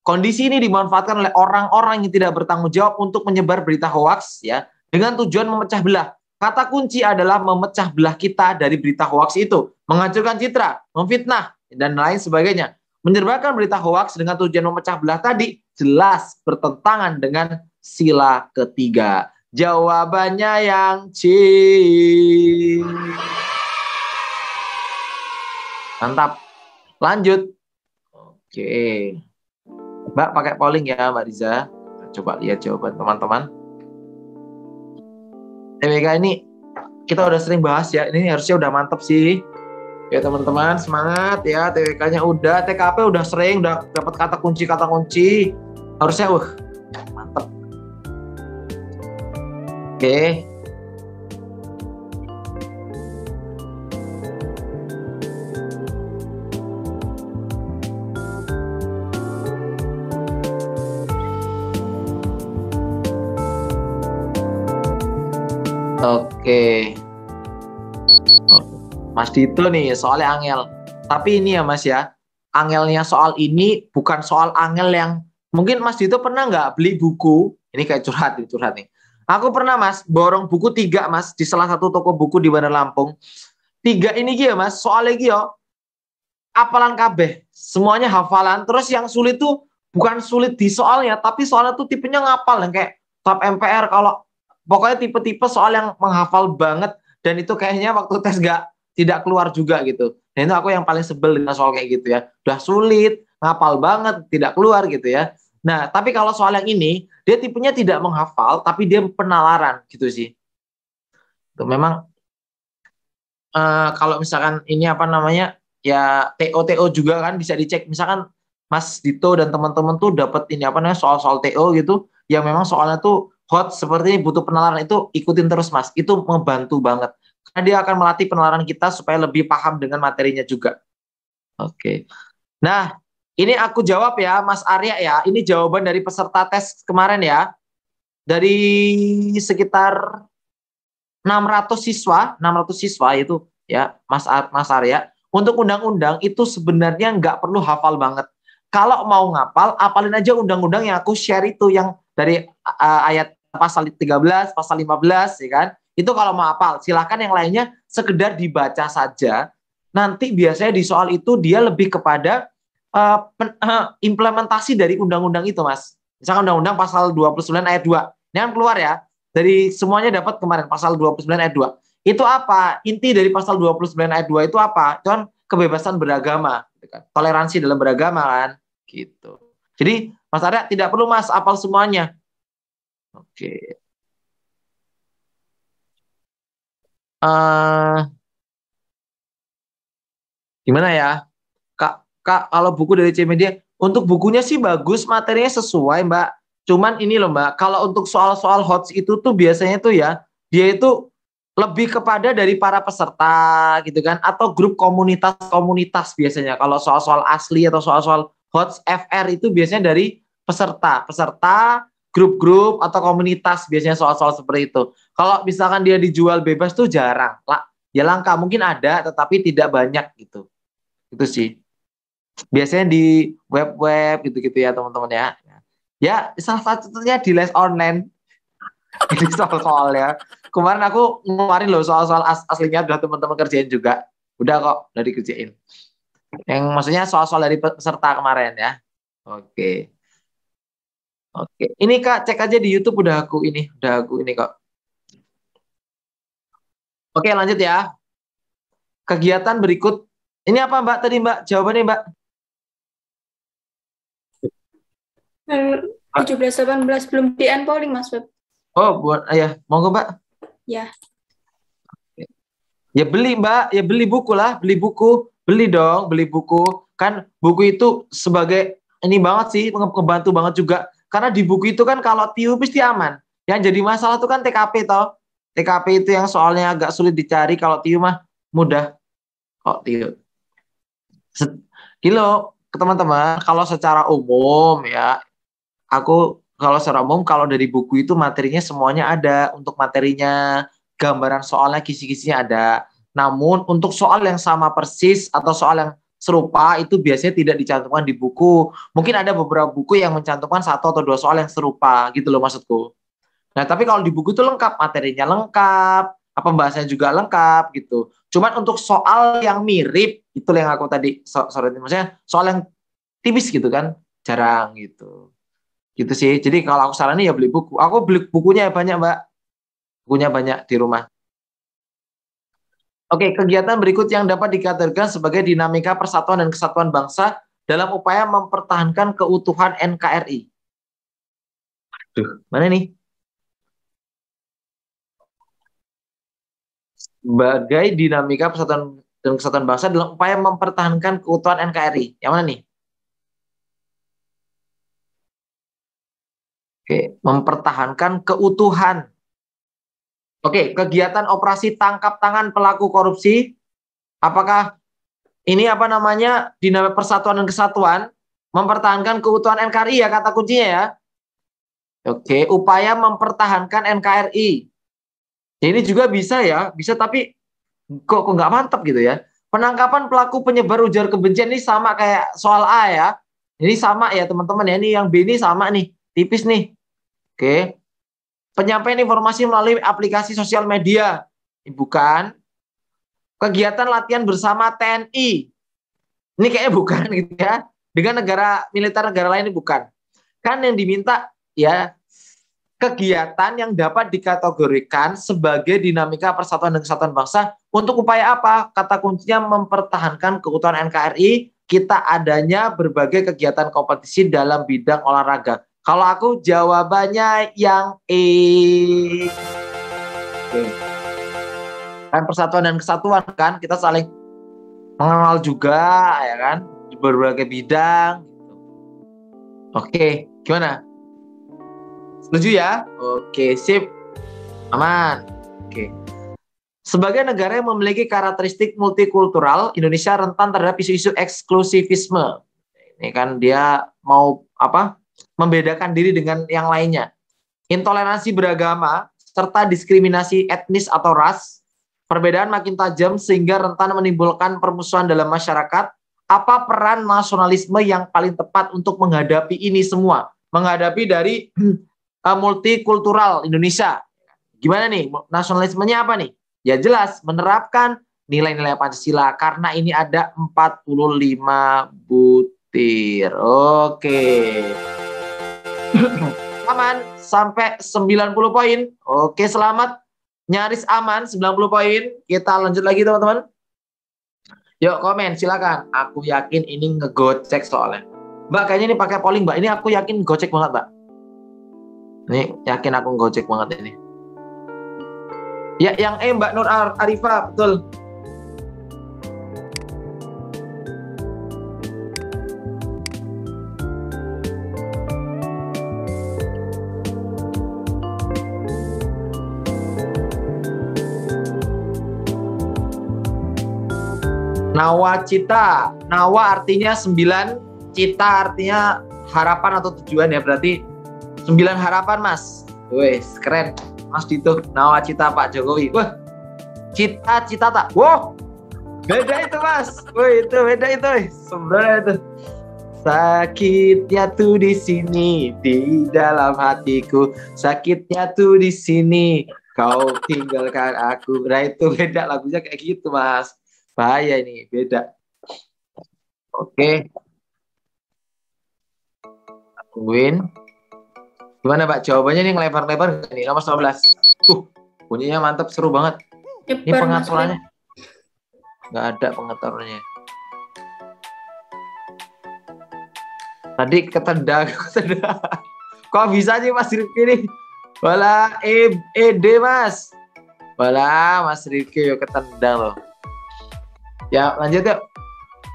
Kondisi ini dimanfaatkan oleh orang-orang yang tidak bertanggung jawab untuk menyebar berita hoaks, ya, dengan tujuan memecah belah. Kata kunci adalah memecah belah kita dari berita hoaks itu, menghancurkan citra, memfitnah, dan lain sebagainya. Menyebarkan berita hoaks dengan tujuan memecah belah tadi jelas bertentangan dengan sila ketiga. Jawabannya yang C. Mantap. Lanjut. Oke. Mbak pakai polling ya Mbak Riza. Coba lihat jawaban teman-teman. TWK ini kita udah sering bahas ya. Ini harusnya udah mantap sih. Ya teman-teman, semangat ya. TWK-nya udah, TKP udah sering, udah dapat kata kunci. Harusnya mantap. Oke. Oke. Mas Dito nih soalnya angel. Tapi ini ya Mas ya, angelnya soal ini bukan soal angel yang mungkin Mas Dito pernah nggak beli buku? Ini kayak curhat nih. Aku pernah Mas, borong buku 3 Mas di salah satu toko buku di Bandar Lampung. 3 ini ya Mas, soalnya hafalan kabeh, semuanya hafalan. Terus yang sulit tuh bukan sulit di soalnya, tapi soalnya tuh tipenya ngapal yang kayak top MPR. Kalau pokoknya tipe-tipe soal yang menghafal banget, dan itu kayaknya waktu tes tidak keluar juga gitu. Dan itu aku yang paling sebel dengan soal kayak gitu ya. Udah sulit, ngapal banget, tidak keluar gitu ya. Nah, tapi kalau soal yang ini, dia tipenya tidak menghafal, tapi dia penalaran gitu sih. Itu memang kalau misalkan ini apa namanya, ya TO juga kan bisa dicek. Misalkan Mas Dito dan teman-teman tuh dapat ini apa namanya soal-soal TO gitu, yang memang soalnya tuh hot seperti ini, butuh penalaran, itu ikutin terus Mas. Itu membantu banget. Karena dia akan melatih penalaran kita supaya lebih paham dengan materinya juga. Oke. Nah, ini aku jawab ya, Mas Arya ya. Ini jawaban dari peserta tes kemarin ya. Dari sekitar 600 siswa itu ya, Mas Arya. Untuk undang-undang itu sebenarnya nggak perlu hafal banget. Kalau mau ngapal, apalin aja undang-undang yang aku share itu, yang dari ayat pasal 13, pasal 15 ya kan. Itu kalau mau hafal, silakan. Yang lainnya sekedar dibaca saja. Nanti biasanya di soal itu dia lebih kepada implementasi dari undang-undang itu Mas. Misalkan undang-undang pasal 29 ayat 2. Ini kan keluar ya. Dari semuanya dapat kemarin pasal 29 ayat 2. Itu apa? Inti dari pasal 29 ayat 2 itu apa? Itu kan kebebasan beragama, gitu kan. Toleransi dalam beragama kan, gitu. Jadi Mas Arya tidak perlu Mas hafal semuanya. Oke. Gimana ya? Kak, kalau buku dari C-Media, untuk bukunya sih bagus, materinya sesuai, Mbak. Cuman ini loh, Mbak, kalau untuk soal-soal HOTS itu tuh biasanya tuh ya, dia itu lebih kepada dari para peserta gitu kan, atau grup komunitas-komunitas biasanya. Kalau soal-soal asli atau soal-soal HOTS FR itu biasanya dari peserta, grup-grup atau komunitas biasanya soal-soal seperti itu. Kalau misalkan dia dijual bebas tuh jarang. Lah, ya langka, mungkin ada tetapi tidak banyak gitu. Itu sih. Biasanya di web-web gitu-gitu ya teman-teman ya. Ya salah satunya di les online. Ini soal-soal ya. Kemarin aku ngeluarin loh soal-soal aslinya udah teman-teman kerjain juga. Udah kok, udah dikerjain. Yang maksudnya soal-soal dari peserta kemarin ya. Oke. Oke. Ini Kak, cek aja di YouTube udah aku ini kok. Oke, lanjut ya. Kegiatan berikut. Ini apa Mbak tadi Mbak? Jawabannya Mbak? 17-18 belum di unpolling Mas Web. Oh, buat ya, monggo Mbak. Ya. Ya beli Mbak, ya beli buku lah, beli buku, beli dong, beli buku. Kan buku itu sebagai ini banget sih, ngebantu banget juga. Karena di buku itu kan kalau TIU pasti aman. Yang jadi masalah itu kan TKP toh. TKP itu yang soalnya agak sulit dicari, kalau TIU mah mudah. Kok TIU. Kilo ke teman-teman, kalau secara umum ya, aku kalau secara umum kalau dari buku itu materinya semuanya ada, untuk materinya, gambaran soalnya, kisi-kisinya ada. Namun untuk soal yang sama persis atau soal yang serupa itu biasanya tidak dicantumkan di buku. Mungkin ada beberapa buku yang mencantumkan 1 atau 2 soal yang serupa gitu loh maksudku. Nah, tapi kalau di buku itu lengkap, materinya lengkap, pembahasannya juga lengkap gitu. Cuman untuk soal yang mirip, itu yang aku tadi sore maksudnya soal yang tipis gitu kan, jarang gitu. Gitu sih. Jadi kalau aku saranin ya beli buku. Aku beli bukunya banyak, Mbak. Bukunya banyak di rumah. Oke, kegiatan berikut yang dapat dikategorikan sebagai dinamika persatuan dan kesatuan bangsa dalam upaya mempertahankan keutuhan NKRI. Aduh, mana nih? Sebagai dinamika persatuan dan kesatuan bangsa dalam upaya mempertahankan keutuhan NKRI. Yang mana nih? Oke, mempertahankan keutuhan. Oke, kegiatan operasi tangkap tangan pelaku korupsi. Apakah ini apa namanya dinamika persatuan dan kesatuan mempertahankan keutuhan NKRI ya kata kuncinya ya. Oke, upaya mempertahankan NKRI. Ya, ini juga bisa ya, bisa tapi kok nggak mantap gitu ya. Penangkapan pelaku penyebar ujar kebencian ini sama kayak soal A ya. Ini sama ya teman-teman ya. Ini yang B ini sama nih, tipis nih. Oke. Penyampaian informasi melalui aplikasi sosial media. Bukan. Kegiatan latihan bersama TNI. Ini kayaknya bukan gitu ya. Dengan militer negara lain ini bukan. Kan yang diminta ya kegiatan yang dapat dikategorikan sebagai dinamika persatuan dan kesatuan bangsa untuk upaya apa? Kata kuncinya mempertahankan keutuhan NKRI, kita adanya berbagai kegiatan kompetisi dalam bidang olahraga. Kalau aku jawabannya yang E. Oke. Kan persatuan dan kesatuan kan, kita saling mengenal juga ya kan di berbagai bidang. Oke, gimana? Setuju ya? Oke, sip. Aman. Oke. Sebagai negara yang memiliki karakteristik multikultural, Indonesia rentan terhadap isu-isu eksklusivisme. Ini kan dia mau apa? Membedakan diri dengan yang lainnya. Intoleransi beragama serta diskriminasi etnis atau ras, perbedaan makin tajam sehingga rentan menimbulkan permusuhan dalam masyarakat. Apa peran nasionalisme yang paling tepat untuk menghadapi ini semua? Menghadapi dari multikultural Indonesia. Gimana nih? Nasionalismenya apa nih? Ya jelas, menerapkan nilai-nilai Pancasila karena ini ada 45 butir. Oke. Aman sampai 90 poin. Oke, selamat. Nyaris aman 90 poin. Kita lanjut lagi teman-teman. Yuk komen silakan. Aku yakin ini ngegocek soalnya. Mbak kayaknya ini pakai polling Mbak. Ini aku yakin gocek banget Mbak. Ini yakin aku gocek banget ini. Ya yang Mbak Nur Arifah betul. Nawacita. Nawa artinya 9, cita artinya harapan atau tujuan ya. Berarti 9 harapan Mas. Wes, keren. Mas Dito, nawacita Pak Jokowi. Wah, cita-cita tak? Wow, beda itu Mas. Wah, itu beda itu. Sebenarnya itu. Sakitnya tuh di sini, di dalam hatiku. Sakitnya tuh di sini, kau tinggalkan aku. Nah itu beda lagunya kayak gitu Mas. Bahaya ini, beda. Oke. Tungguin. Gimana Pak? Jawabannya nih ngelebar-lebar nggak nih? Nomor 19. Bunyinya mantap, seru banget. Ini pengaturannya. Nggak ada pengaturannya. Tadi ketendang. Kok bisa sih Mas Rifki nih? Wala ED Mas. Wala Mas Rifki yuk ketendang loh. Ya lanjut yuk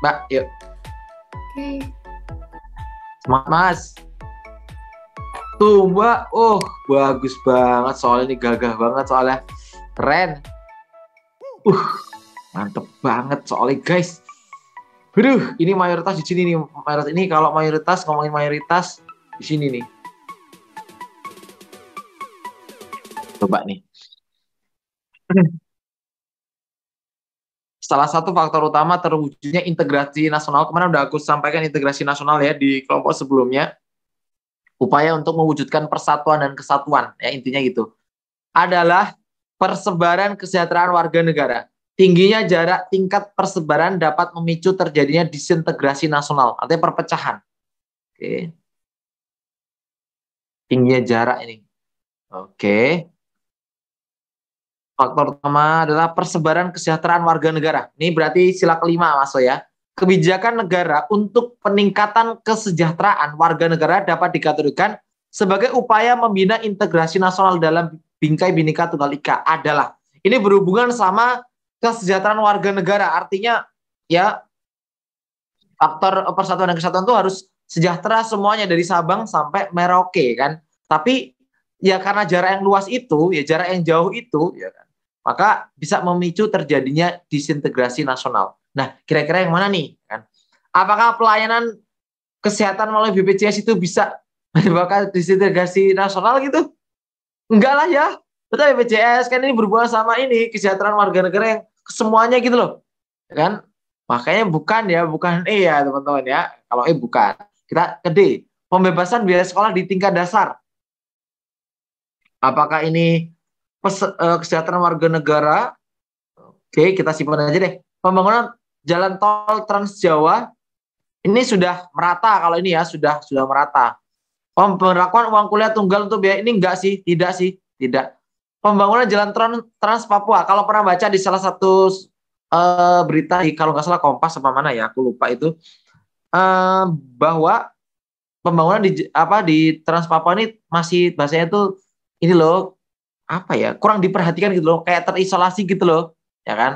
Mbak, yuk. Oke. Semangat Mas. Tuh Mbak, bagus banget soalnya ini, gagah banget soalnya, keren. Mantep banget soalnya guys. Aduh, ini mayoritas di sini nih. Mayoritas ini kalau mayoritas, ngomongin mayoritas di sini nih. Coba nih. Salah satu faktor utama terwujudnya integrasi nasional, kemarin udah aku sampaikan integrasi nasional ya di kelompok sebelumnya, upaya untuk mewujudkan persatuan dan kesatuan, ya intinya gitu, adalah persebaran kesejahteraan warga negara. Tingginya jarak tingkat persebaran dapat memicu terjadinya disintegrasi nasional, artinya perpecahan. Oke. Tingginya jarak ini. Oke. Faktor utama adalah persebaran kesejahteraan warga negara. Ini berarti sila kelima Mas ya. Kebijakan negara untuk peningkatan kesejahteraan warga negara dapat dikategorikan sebagai upaya membina integrasi nasional dalam bingkai Bhinneka Tunggal Ika adalah. Ini berhubungan sama kesejahteraan warga negara. Artinya ya faktor persatuan dan kesatuan itu harus sejahtera semuanya dari Sabang sampai Merauke kan. Tapi ya karena jarak yang luas itu, ya jarak yang jauh itu, ya kan, maka bisa memicu terjadinya disintegrasi nasional. Nah, kira-kira yang mana nih? Kan? Apakah pelayanan kesehatan melalui BPJS itu bisa menyebabkan disintegrasi nasional gitu? Enggak lah ya. Betul BPJS kan ini berhubungan sama ini kesejahteraan warga negara yang semuanya gitu loh, kan? Makanya bukan ya, bukan ya teman-teman ya. Kalau bukan. Kita ke D. Pembebasan biaya sekolah di tingkat dasar. Apakah ini kesejahteraan warga negara? Oke, kita simpan aja deh. Pembangunan jalan tol Trans Jawa ini sudah merata, kalau ini ya sudah merata. Pemberlakuan uang kuliah tunggal untuk biaya ini enggak sih? Tidak sih, tidak. Pembangunan jalan Trans Papua, kalau pernah baca di salah satu berita, kalau nggak salah Kompas apa mana ya, aku lupa itu, bahwa pembangunan di Trans Papua ini masih bahasanya tuh ini loh, apa ya, kurang diperhatikan gitu loh, kayak terisolasi gitu loh, ya kan?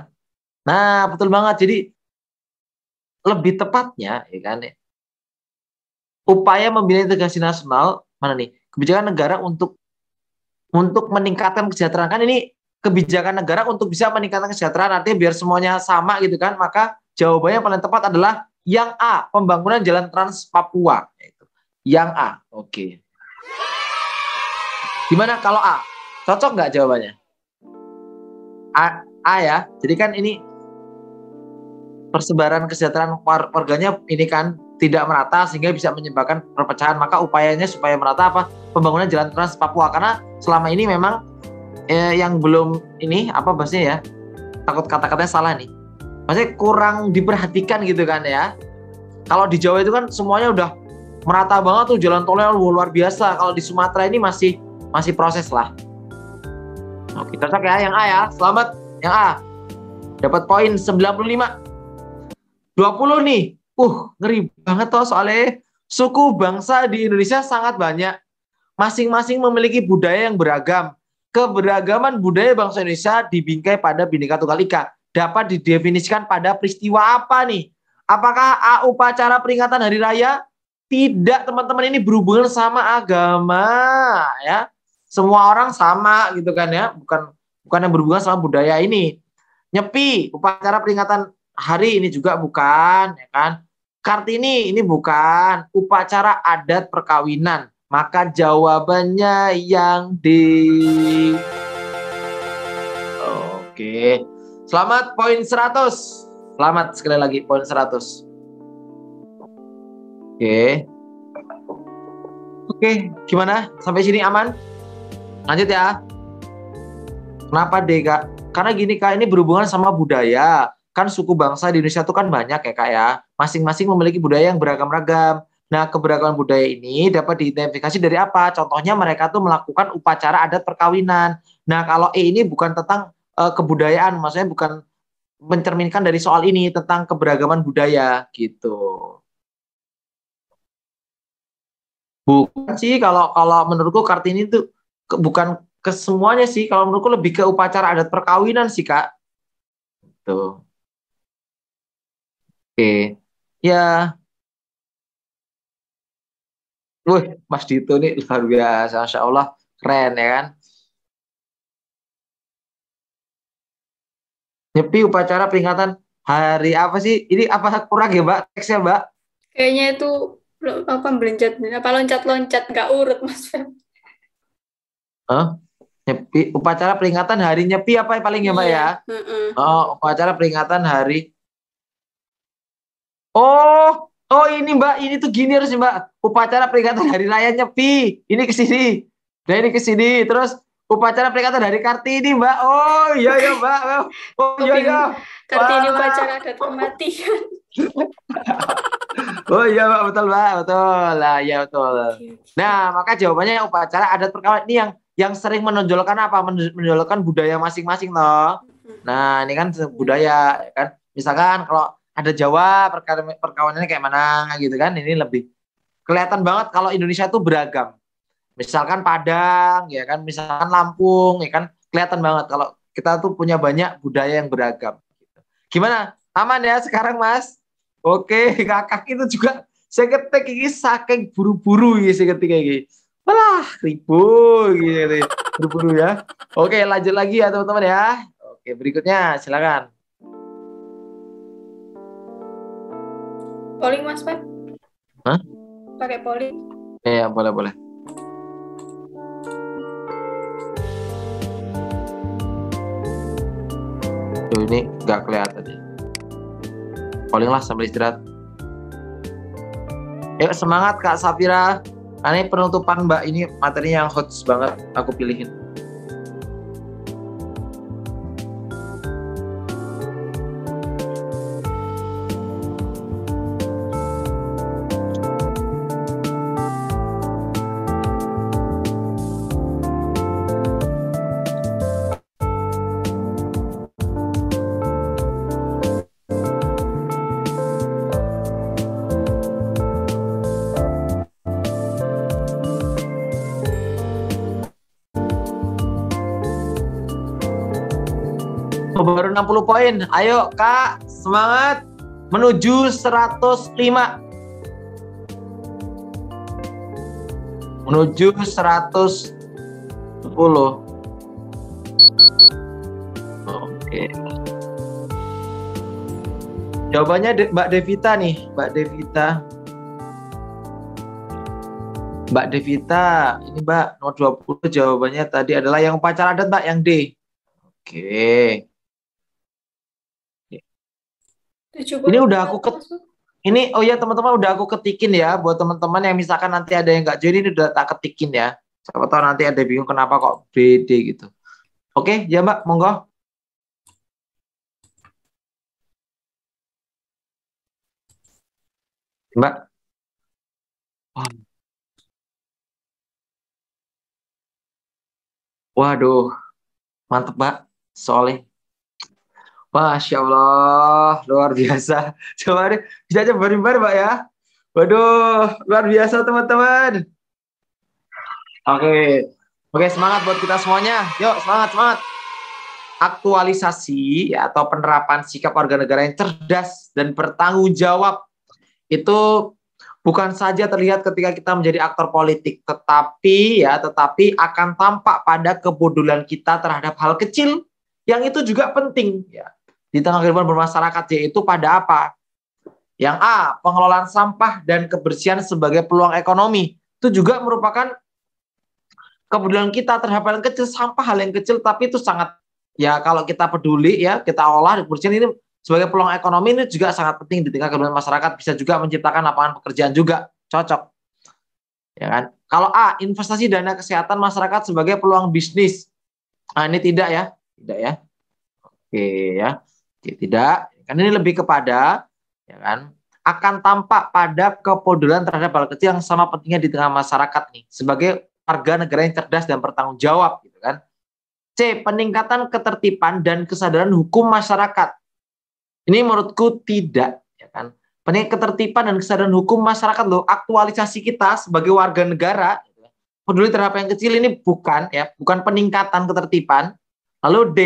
Nah, betul banget. Jadi lebih tepatnya, ya kan, upaya membina integrasi nasional mana nih? Kebijakan negara untuk meningkatkan kesejahteraan, kan ini kebijakan negara untuk bisa meningkatkan kesejahteraan, artinya biar semuanya sama gitu kan. Maka jawabannya paling tepat adalah yang A, pembangunan jalan Trans Papua. Yang A, oke. Gimana kalau A? Cocok nggak jawabannya? A ya. Jadi kan ini persebaran kesejahteraan warganya ini kan tidak merata sehingga bisa menyebabkan perpecahan. Maka upayanya supaya merata apa? Pembangunan jalan Trans Papua, karena selama ini memang yang belum ini apa bahasanya ya? Takut kata-katanya salah nih. Maksudnya kurang diperhatikan gitu kan ya. Kalau di Jawa itu kan semuanya udah merata banget tuh, jalan tolnya luar biasa. Kalau di Sumatera ini masih proses lah. Oke, cocok ya yang A ya. Selamat yang A. Dapat poin 95. 20 nih. Ngeri banget tuh soalnya. Suku bangsa di Indonesia sangat banyak. Masing-masing memiliki budaya yang beragam. Keberagaman budaya bangsa Indonesia dibingkai pada Bhinneka Tunggal Ika. Dapat didefinisikan pada peristiwa apa nih? Apakah upacara peringatan hari raya? Tidak, teman-teman, ini berhubungan sama agama ya. Semua orang sama gitu kan ya, bukan yang berhubungan sama budaya ini. Nyepi, upacara peringatan hari ini juga bukan, ya kan? Kartini ini bukan, upacara adat perkawinan. Maka jawabannya yang D. Oke. Selamat poin 100. Selamat sekali lagi poin 100. Oke, gimana? Sampai sini aman? Lanjut ya. Kenapa D, Kak? Karena gini, Kak, ini berhubungan sama budaya. Kan suku bangsa di Indonesia itu kan banyak ya, Kak ya. Masing-masing memiliki budaya yang beragam-ragam. Nah, keberagaman budaya ini dapat diidentifikasi dari apa? Contohnya mereka tuh melakukan upacara adat perkawinan. Nah, kalau E ini bukan tentang kebudayaan, maksudnya bukan mencerminkan dari soal ini tentang keberagaman budaya gitu. Bukan sih, kalau menurutku Kartini itu bukan ke semuanya sih. Kalau menurutku lebih ke upacara adat perkawinan sih, Kak. Tuh. Oke. Ya. Wih, Mas Dito nih luar biasa, Masya Allah, keren ya kan. Nyepi upacara peringatan hari apa sih? Ini apa kurang ya, Mbak? Teksnya, Mbak? Kayaknya itu apa loncat-loncat nggak urut, Mas Feb. Nyepi upacara peringatan hari nyepi apa yang paling ya, Mbak ya? Oh, upacara peringatan hari. Oh ini Mbak, ini tuh gini harus Mbak. Upacara peringatan hari raya Nyepi. Ini ke sini. Nah, ini ke sini. Terus upacara peringatan hari Kartini, Mbak. Oh iya ya, Mbak. Oh iya ya. Kartini upacara adat kematian. Oh iya, Mbak, betul, Mbak. Betul. Lah, ya betul. Nah, maka jawabannya upacara adat perkawinan ini yang sering menonjolkan apa? Menonjolkan budaya masing-masing toh. Nah, ini kan budaya kan. Misalkan kalau ada Jawa perkawinannya kayak mana gitu kan, ini lebih kelihatan banget kalau Indonesia itu beragam. Misalkan Padang ya kan, misalkan Lampung ya kan, kelihatan banget kalau kita tuh punya banyak budaya yang beragam. Gimana? Aman ya sekarang, Mas? Oke, kakak itu juga saya ketik ini saking buru-buru ya saya ketik ini. Walah, ribut gitu. Buru-buru ya. Oke, lanjut lagi ya teman-teman ya. Oke, berikutnya silakan. Polling, Mas Pep? Hah? Pakai polling? Iya, boleh. Tuh, ini nggak kelihatan ya. Polling lah sambil istirahat. Yuk, semangat Kak Safira. Ini penutupan Mbak, ini materi yang hot banget aku pilihin. Baru 60 poin. Ayo Kak, semangat menuju 105. Menuju 110. Oke. Jawabannya Mbak Devita nih, Mbak Devita. Mbak Devita, ini Mbak nomor 20 jawabannya tadi adalah yang upacara adat Mbak, yang D. Oke. Ini udah aku ini, oh ya teman-teman, udah aku ketikin ya buat teman-teman yang misalkan nanti ada yang nggak join, ini udah tak ketikin ya. Siapa tahu nanti ada bingung kenapa kok BD gitu. Oke, ya Mbak, monggo. Mbak. Waduh, mantep Mbak, soalnya. Masya Allah, luar biasa. Coba deh, bisa aja bareng-bareng Mbak ya. Waduh, luar biasa teman-teman. Oke, semangat buat kita semuanya. Yuk, semangat. Aktualisasi ya, atau penerapan sikap warga negara yang cerdas dan bertanggung jawab itu bukan saja terlihat ketika kita menjadi aktor politik, tetapi akan tampak pada kebodohan kita terhadap hal kecil yang itu juga penting ya di tengah kehidupan bermasyarakat, yaitu pada apa? Yang A, pengelolaan sampah dan kebersihan sebagai peluang ekonomi. Itu juga merupakan kebodohan kita terhadap hal yang kecil, sampah hal yang kecil, tapi itu sangat, ya kalau kita peduli ya, kita olah kebersihan ini sebagai peluang ekonomi, ini juga sangat penting di tengah kehidupan masyarakat, bisa juga menciptakan lapangan pekerjaan juga, cocok. Ya kan? Kalau A, investasi dana kesehatan masyarakat sebagai peluang bisnis. Nah, ini tidak ya. Oke ya. Tidak. Kan ini lebih kepada ya kan, akan tampak pada kebodohan terhadap hal kecil yang sama pentingnya di tengah masyarakat nih, sebagai warga negara yang cerdas dan bertanggung jawab gitu kan. C, peningkatan ketertiban dan kesadaran hukum masyarakat. Ini menurutku tidak ya kan. Peningkatan ketertiban dan kesadaran hukum masyarakat loh, aktualisasi kita sebagai warga negara gitu, peduli terhadap yang kecil ini bukan peningkatan ketertiban. Lalu D,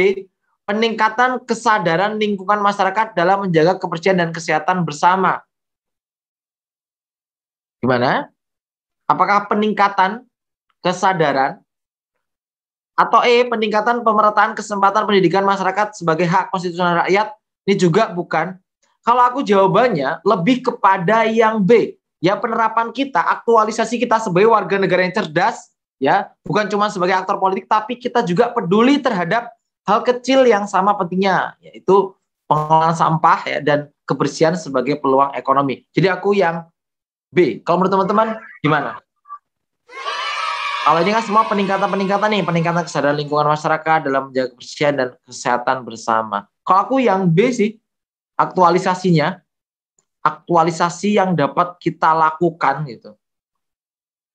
peningkatan kesadaran lingkungan masyarakat dalam menjaga kebersihan dan kesehatan bersama. Gimana? Apakah peningkatan kesadaran atau E, peningkatan pemerataan kesempatan pendidikan masyarakat sebagai hak konstitusional rakyat? Ini juga bukan. Kalau aku jawabannya lebih kepada yang B, ya penerapan kita, aktualisasi kita sebagai warga negara yang cerdas, ya bukan cuma sebagai aktor politik, tapi kita juga peduli terhadap hal kecil yang sama pentingnya, yaitu pengelolaan sampah ya, dan kebersihan sebagai peluang ekonomi. Jadi aku yang B. Kalau menurut teman-teman gimana? Kalau ini kan semua peningkatan kesadaran lingkungan masyarakat dalam menjaga kebersihan dan kesehatan bersama. Kalau aku yang B sih, aktualisasi yang dapat kita lakukan gitu.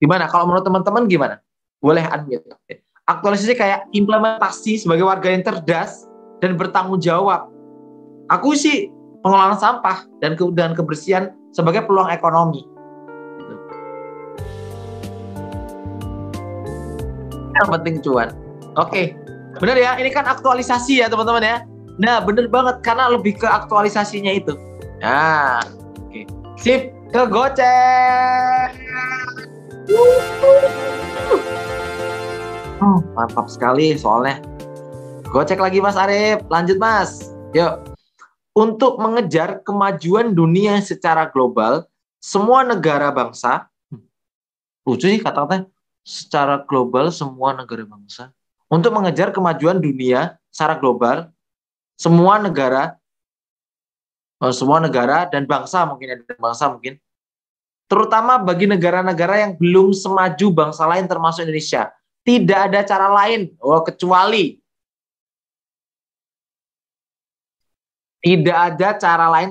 Gimana? Kalau menurut teman-teman gimana? Boleh unmute. Aktualisasi kayak implementasi sebagai warga yang cerdas dan bertanggung jawab. Aku sih pengelolaan sampah dan kebersihan sebagai peluang ekonomi. Yang penting cuan. Oke, bener ya. Ini kan aktualisasi ya teman-teman ya. Nah, bener banget karena lebih ke aktualisasinya itu. Nah, oke. Sip, ke Gocek. Mantap sekali soalnya. Gocek lagi Mas Arif. Lanjut Mas. Yuk. Untuk mengejar kemajuan dunia secara global, semua negara bangsa, lucu sih kata-katanya, secara global semua negara bangsa, untuk mengejar kemajuan dunia secara global, semua negara dan bangsa mungkin, terutama bagi negara-negara yang belum semaju bangsa lain termasuk Indonesia, tidak ada cara lain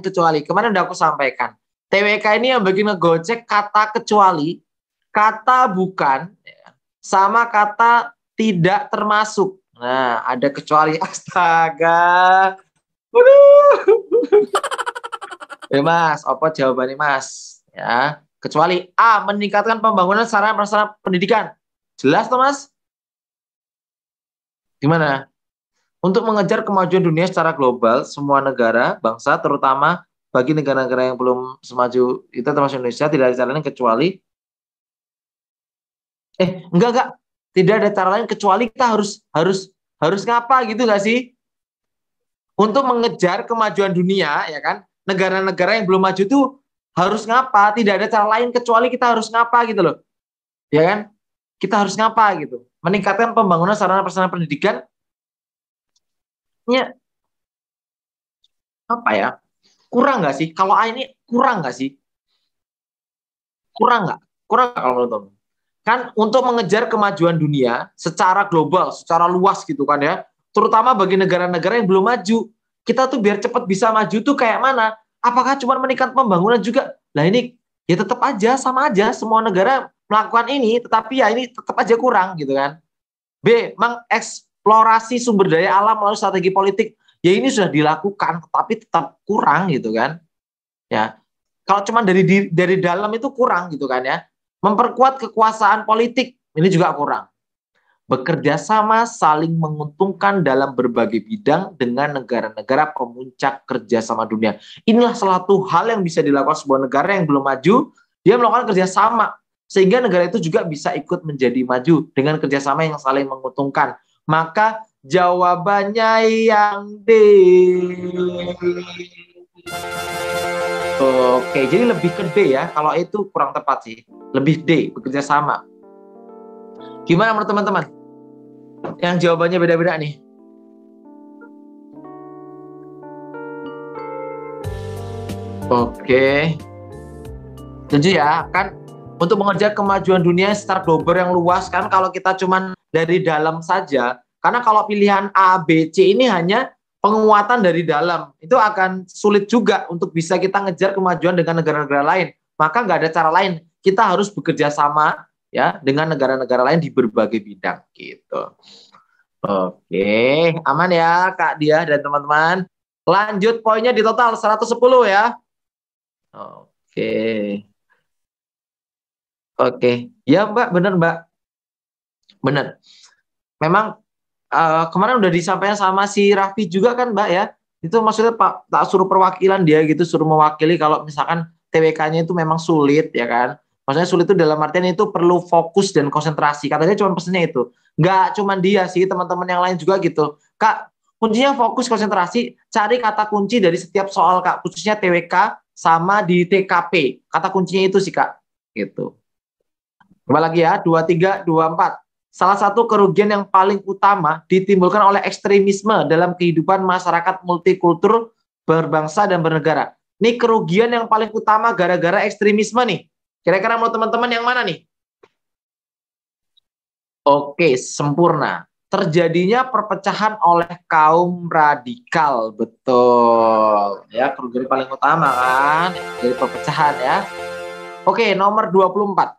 kecuali kemarin udah aku sampaikan. TWK ini yang bagi ngegocek kata kecuali, kata bukan, sama kata tidak termasuk. Nah, ada kecuali. Astaga. Waduh. Mas, apa jawabannya Mas? Ya, kecuali A, meningkatkan pembangunan sarana prasarana pendidikan. Jelas toh Mas? Gimana? Untuk mengejar kemajuan dunia secara global, semua negara, bangsa, terutama bagi negara-negara yang belum semaju kita termasuk Indonesia, tidak ada cara lain kecuali enggak. Tidak ada cara lain kecuali kita harus ngapa gitu nggak sih? Untuk mengejar kemajuan dunia, ya kan? Negara-negara yang belum maju tuh harus ngapa? Tidak ada cara lain kecuali kita harus ngapa gitu loh. Ya kan? Kita harus ngapa gitu. Meningkatkan pembangunan sarana prasarana pendidikan. Ya, apa ya? Kurang nggak sih? Kalau ini kurang nggak sih? Kurang nggak? Kurang nggak kalau menurut teman? Kan untuk mengejar kemajuan dunia secara global, secara luas gitu kan ya, terutama bagi negara-negara yang belum maju, kita tuh biar cepat bisa maju tuh kayak mana? Apakah cuma meningkatkan pembangunan juga? Nah ini ya tetap aja sama aja semua negara melakukan ini, tetapi ya ini tetap aja kurang gitu kan. B, mengeksplorasi sumber daya alam melalui strategi politik. Ya ini sudah dilakukan, tapi tetap kurang gitu kan. Ya, Kalau cuma dari dalam itu kurang gitu kan ya. Memperkuat kekuasaan politik ini juga kurang. Bekerja sama saling menguntungkan dalam berbagai bidang dengan negara-negara pemuncak kerjasama dunia. Inilah salah satu hal yang bisa dilakukan sebuah negara yang belum maju, dia melakukan kerjasama. Sehingga negara itu juga bisa ikut menjadi maju dengan kerjasama yang saling menguntungkan. Maka jawabannya yang D. Oke, jadi lebih ke D ya. Kalau itu kurang tepat sih. Lebih D, bekerja sama. Gimana menurut teman-teman? Yang jawabannya beda-beda nih. Oke. Setuju ya, kan untuk mengejar kemajuan dunia secara global yang luas kan kalau kita cuman dari dalam saja, karena kalau pilihan A, B, C ini hanya penguatan dari dalam, itu akan sulit juga untuk bisa kita ngejar kemajuan dengan negara-negara lain. Maka nggak ada cara lain, kita harus bekerja sama ya dengan negara-negara lain di berbagai bidang gitu. Oke, aman ya Kak Dia dan teman-teman. Lanjut poinnya di total 110 ya. Oke. Ya Mbak, bener Mbak. Bener. Memang kemarin udah disampaikan sama si Raffi juga kan Mbak ya. Itu maksudnya Pak tak suruh perwakilan dia gitu, suruh mewakili kalau misalkan TWK-nya itu memang sulit ya kan. Maksudnya sulit itu dalam artian itu perlu fokus dan konsentrasi. Katanya cuma pesennya itu. Nggak cuma dia sih, teman-teman yang lain juga gitu. Kak, kuncinya fokus konsentrasi, cari kata kunci dari setiap soal Kak, khususnya TWK sama di TKP. Kata kuncinya itu sih Kak. Gitu. Coba lagi ya, 23, 24. Salah satu kerugian yang paling utama ditimbulkan oleh ekstremisme dalam kehidupan masyarakat multikultur berbangsa dan bernegara. Ini kerugian yang paling utama gara-gara ekstremisme nih. Kira-kira menurut teman-teman yang mana nih? Oke, sempurna. Terjadinya perpecahan oleh kaum radikal, betul. Ya, kerugian paling utama kan dari perpecahan ya. Oke, nomor 24.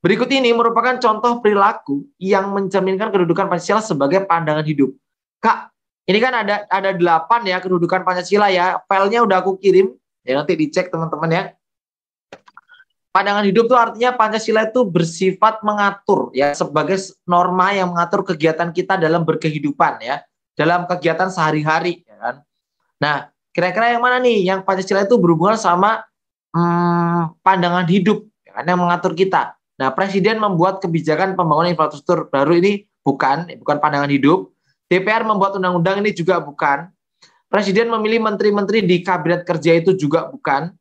Berikut ini merupakan contoh perilaku yang mencerminkan kedudukan Pancasila sebagai pandangan hidup. Kak, ini kan ada 8 ya kedudukan Pancasila ya. Filenya udah aku kirim, ya nanti dicek teman-teman ya. Pandangan hidup itu artinya Pancasila itu bersifat mengatur ya sebagai norma yang mengatur kegiatan kita dalam berkehidupan ya, dalam kegiatan sehari-hari ya kan. Nah, kira-kira yang mana nih yang Pancasila itu berhubungan sama pandangan hidup ya kan, yang mengatur kita. Nah, Presiden membuat kebijakan pembangunan infrastruktur baru ini bukan pandangan hidup. DPR membuat undang-undang ini juga bukan. Presiden memilih menteri-menteri di kabinet kerja itu juga bukan,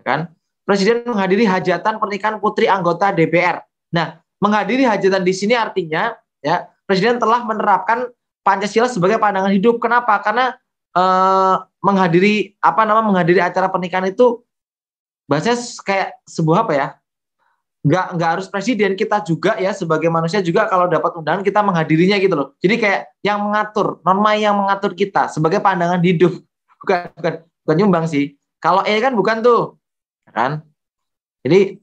kan? Presiden menghadiri hajatan pernikahan putri anggota DPR. Nah, menghadiri hajatan di sini artinya ya Presiden telah menerapkan Pancasila sebagai pandangan hidup. Kenapa? Karena menghadiri acara pernikahan itu bahasanya kayak sebuah apa ya? Nggak harus presiden, kita juga ya sebagai manusia juga kalau dapat undangan kita menghadirinya gitu loh. Jadi kayak yang mengatur, norma yang mengatur kita sebagai pandangan hidup. Bukan nyumbang sih. Kalau kan bukan tuh. Kan? Jadi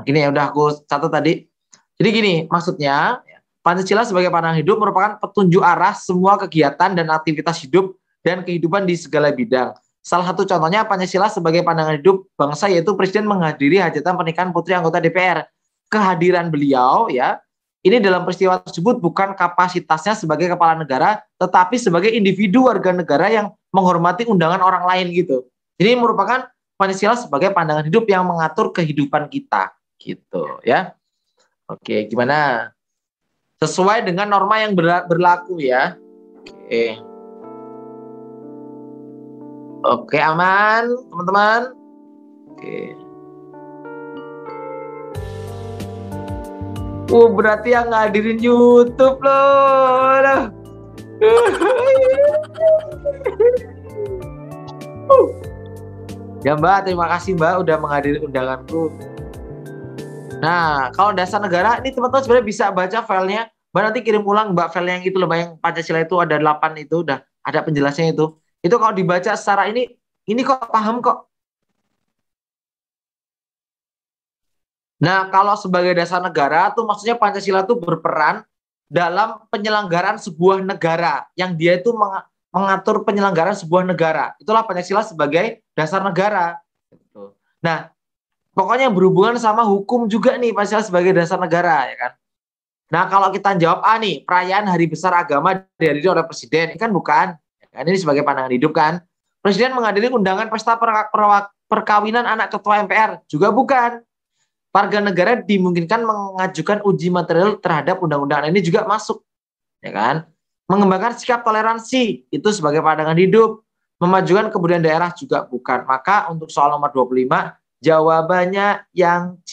gini ya udah aku catat tadi. Jadi gini, maksudnya Pancasila sebagai pandangan hidup merupakan petunjuk arah semua kegiatan dan aktivitas hidup dan kehidupan di segala bidang. Salah satu contohnya Pancasila sebagai pandangan hidup bangsa yaitu Presiden menghadiri hajatan pernikahan putri anggota DPR. Kehadiran beliau ya, ini dalam peristiwa tersebut bukan kapasitasnya sebagai kepala negara, tetapi sebagai individu warga negara yang menghormati undangan orang lain gitu. Jadi merupakan Pancasila sebagai pandangan hidup yang mengatur kehidupan kita gitu ya. Oke, gimana? Sesuai dengan norma yang berlaku ya. Oke, aman teman-teman. Oke. Berarti yang ngadirin YouTube loh. Ya Mbak, terima kasih Mbak udah menghadiri undanganku. Nah, kalau dasar negara ini teman-teman sebenarnya bisa baca filenya. Mbak nanti kirim ulang Mbak file yang itu loh, Mbak, yang Pancasila itu ada 8 itu udah ada penjelasannya itu. Itu kalau dibaca secara ini kok paham kok. Nah, kalau sebagai dasar negara tuh maksudnya Pancasila tuh berperan dalam penyelenggaraan sebuah negara yang dia itu mengatur penyelenggaraan sebuah negara. Itulah Pancasila sebagai dasar negara. Nah, pokoknya berhubungan sama hukum juga nih Pancasila sebagai dasar negara, ya kan. Nah, kalau kita jawab A nih, perayaan Hari Besar Agama dihadiri oleh Presiden, ini kan bukan. Ini sebagai pandangan hidup kan. Presiden menghadiri undangan pesta perkawinan anak ketua MPR, juga bukan. Warga negara dimungkinkan mengajukan uji material terhadap undang-undang ini juga masuk, ya kan. Mengembangkan sikap toleransi itu sebagai pandangan hidup. Memajukan kebudayaan daerah juga bukan. Maka untuk soal nomor 25 jawabannya yang C.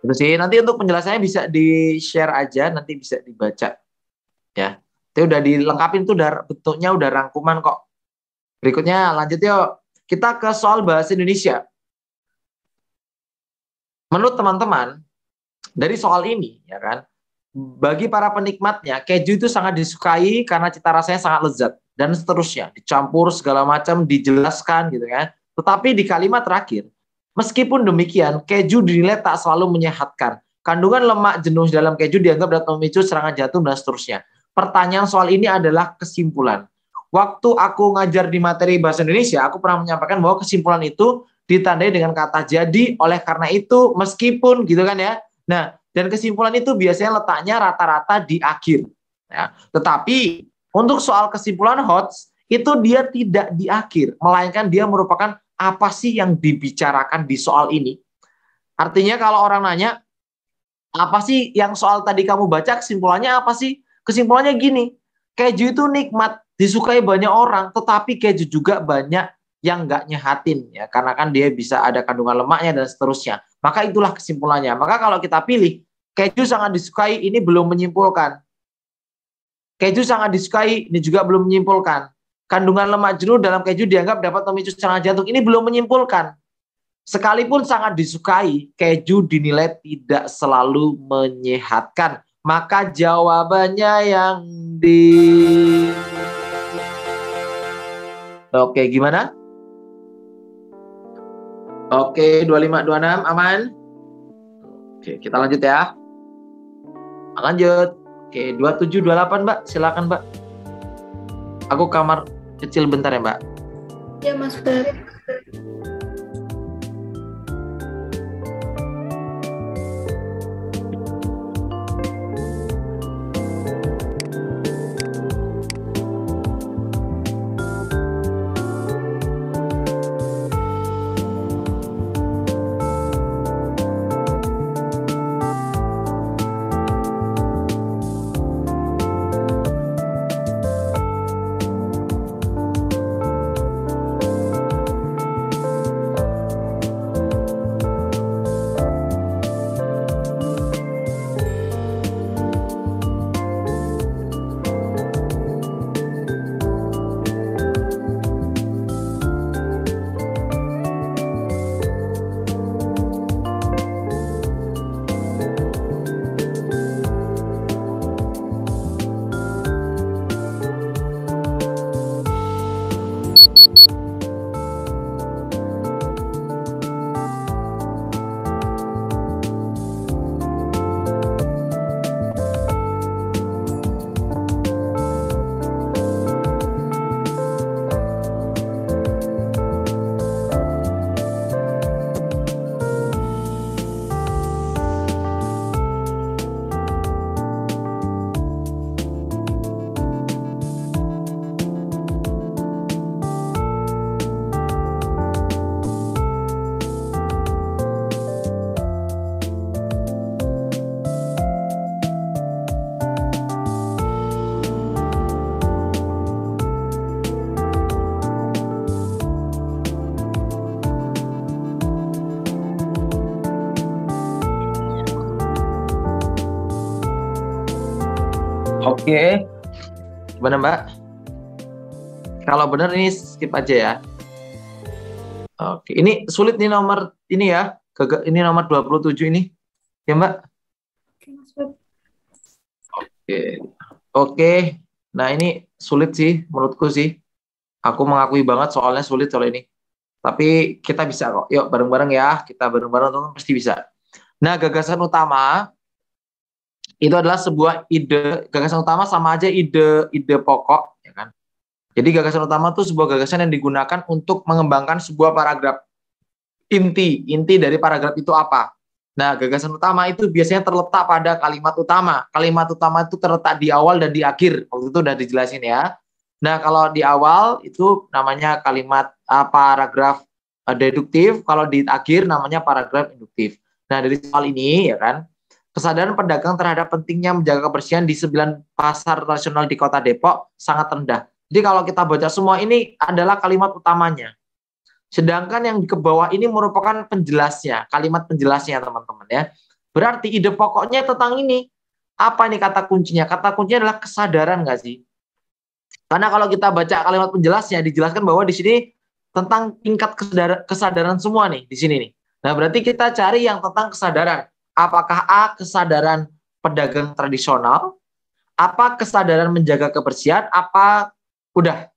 Terus sih nanti untuk penjelasannya bisa di-share aja, nanti bisa dibaca. Ya. Itu udah dilengkapin tuh, bentuknya udah rangkuman kok. Berikutnya lanjut yuk. Kita ke soal bahasa Indonesia. Menurut teman-teman, dari soal ini, ya kan, bagi para penikmatnya, keju itu sangat disukai karena cita rasanya sangat lezat, dan seterusnya. Dicampur segala macam, dijelaskan gitu kan. Tetapi di kalimat terakhir, meskipun demikian, keju dinilai tak selalu menyehatkan. Kandungan lemak jenuh dalam keju dianggap dapat memicu serangan jantung dan seterusnya. Pertanyaan soal ini adalah kesimpulan. Waktu aku ngajar di materi bahasa Indonesia, aku pernah menyampaikan bahwa kesimpulan itu ditandai dengan kata jadi, oleh karena itu, meskipun gitu kan ya. Nah, dan kesimpulan itu biasanya letaknya rata-rata di akhir. Ya. Tetapi untuk soal kesimpulan HOTS, itu dia tidak di akhir, melainkan dia merupakan apa sih yang dibicarakan di soal ini. Artinya kalau orang nanya, apa sih yang soal tadi kamu baca, kesimpulannya apa sih? Kesimpulannya gini, keju itu nikmat, disukai banyak orang, tetapi keju juga banyak yang nggak nyehatin, ya, karena kan dia bisa ada kandungan lemaknya dan seterusnya. Maka itulah kesimpulannya. Maka kalau kita pilih, keju sangat disukai, ini belum menyimpulkan. Keju sangat disukai, ini juga belum menyimpulkan. Kandungan lemak jenuh dalam keju dianggap dapat memicu serangan jantung, ini belum menyimpulkan. Sekalipun sangat disukai, keju dinilai tidak selalu menyehatkan. Maka jawabannya yang di... Oke, gimana? Oke, 25-26 aman? Oke, kita lanjut ya. Lanjut. Oke, 27-28 Mbak, silakan Mbak. Aku kamar kecil bentar ya Mbak. Ya Mas Bar. Oke. Gimana Mbak? Kalau benar ini skip aja ya. Oke, ini sulit nih nomor ini ya. Ini nomor 27 ini. Ya Mbak? Oke, Mas Bar. Oke. Oke. Nah, ini sulit sih menurutku sih. Aku mengakui banget soalnya sulit soal ini. Tapi kita bisa kok. Yuk bareng-bareng ya. Kita bareng-bareng tuh pasti bisa. Nah, gagasan utama itu adalah sebuah ide, gagasan utama sama aja ide pokok, ya kan? Jadi gagasan utama itu sebuah gagasan yang digunakan untuk mengembangkan sebuah paragraf. Inti dari paragraf itu apa? Nah, gagasan utama itu biasanya terletak pada kalimat utama. Kalimat utama itu terletak di awal dan di akhir. Waktu itu udah dijelasin ya. Nah, kalau di awal itu namanya kalimat paragraf deduktif, kalau di akhir namanya paragraf induktif. Nah, dari soal ini ya kan, kesadaran pedagang terhadap pentingnya menjaga kebersihan di 9 pasar tradisional di Kota Depok sangat rendah. Jadi kalau kita baca semua ini adalah kalimat utamanya. Sedangkan yang ke bawah ini merupakan penjelasnya, kalimat penjelasnya teman-teman ya. Berarti ide pokoknya tentang ini. Apa ini kata kuncinya? Kata kuncinya adalah kesadaran nggak sih? Karena kalau kita baca kalimat penjelasnya, dijelaskan bahwa di sini tentang tingkat kesadaran semua nih di sini nih. Nah, berarti kita cari yang tentang kesadaran. Apakah A, kesadaran pedagang tradisional? Apa kesadaran menjaga kebersihan? Apa udah?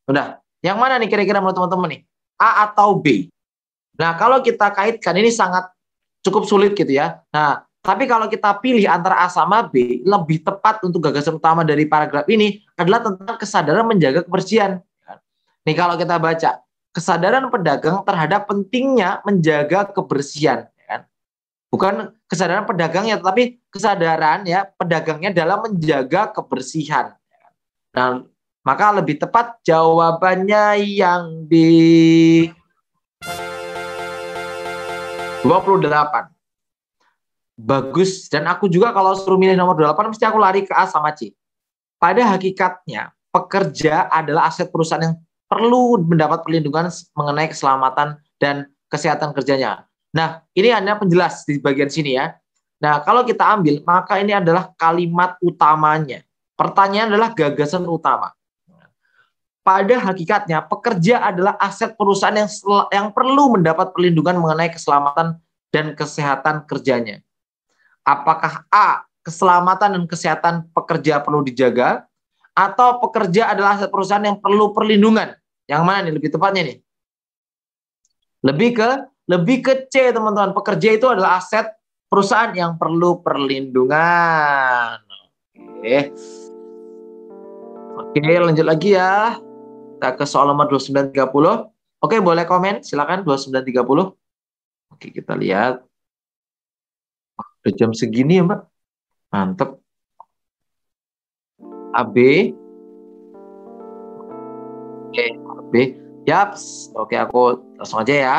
Udah. Yang mana nih kira-kira menurut teman-teman nih? A atau B? Nah, kalau kita kaitkan ini sangat cukup sulit gitu ya. Nah, tapi kalau kita pilih antara A sama B, lebih tepat untuk gagasan utama dari paragraf ini adalah tentang kesadaran menjaga kebersihan. Nih kalau kita baca, kesadaran pedagang terhadap pentingnya menjaga kebersihan. Bukan kesadaran pedagangnya, tetapi kesadaran ya pedagangnya dalam menjaga kebersihan. Nah, maka lebih tepat jawabannya yang di 28. Bagus. Dan aku juga kalau suruh milih nomor 28 mesti aku lari ke A sama C. Pada hakikatnya, pekerja adalah aset perusahaan yang perlu mendapat perlindungan mengenai keselamatan dan kesehatan kerjanya. Nah, ini hanya penjelas di bagian sini ya. Nah, kalau kita ambil, maka ini adalah kalimat utamanya. Pertanyaan adalah gagasan utama. Pada hakikatnya, pekerja adalah aset perusahaan yang perlu mendapat perlindungan mengenai keselamatan dan kesehatan kerjanya. Apakah A, keselamatan dan kesehatan pekerja perlu dijaga, atau pekerja adalah aset perusahaan yang perlu perlindungan? Yang mana nih lebih tepatnya nih? Lebih ke C, teman-teman. Pekerja itu adalah aset perusahaan yang perlu perlindungan. Oke, lanjut lagi ya. Kita ke soal nomor 2930. Oke, boleh komen, silakan 2930. Oke, kita lihat. Udah jam segini ya, Mbak. Mantep. AB. Oke, AB. Yaps. Oke, aku langsung aja ya.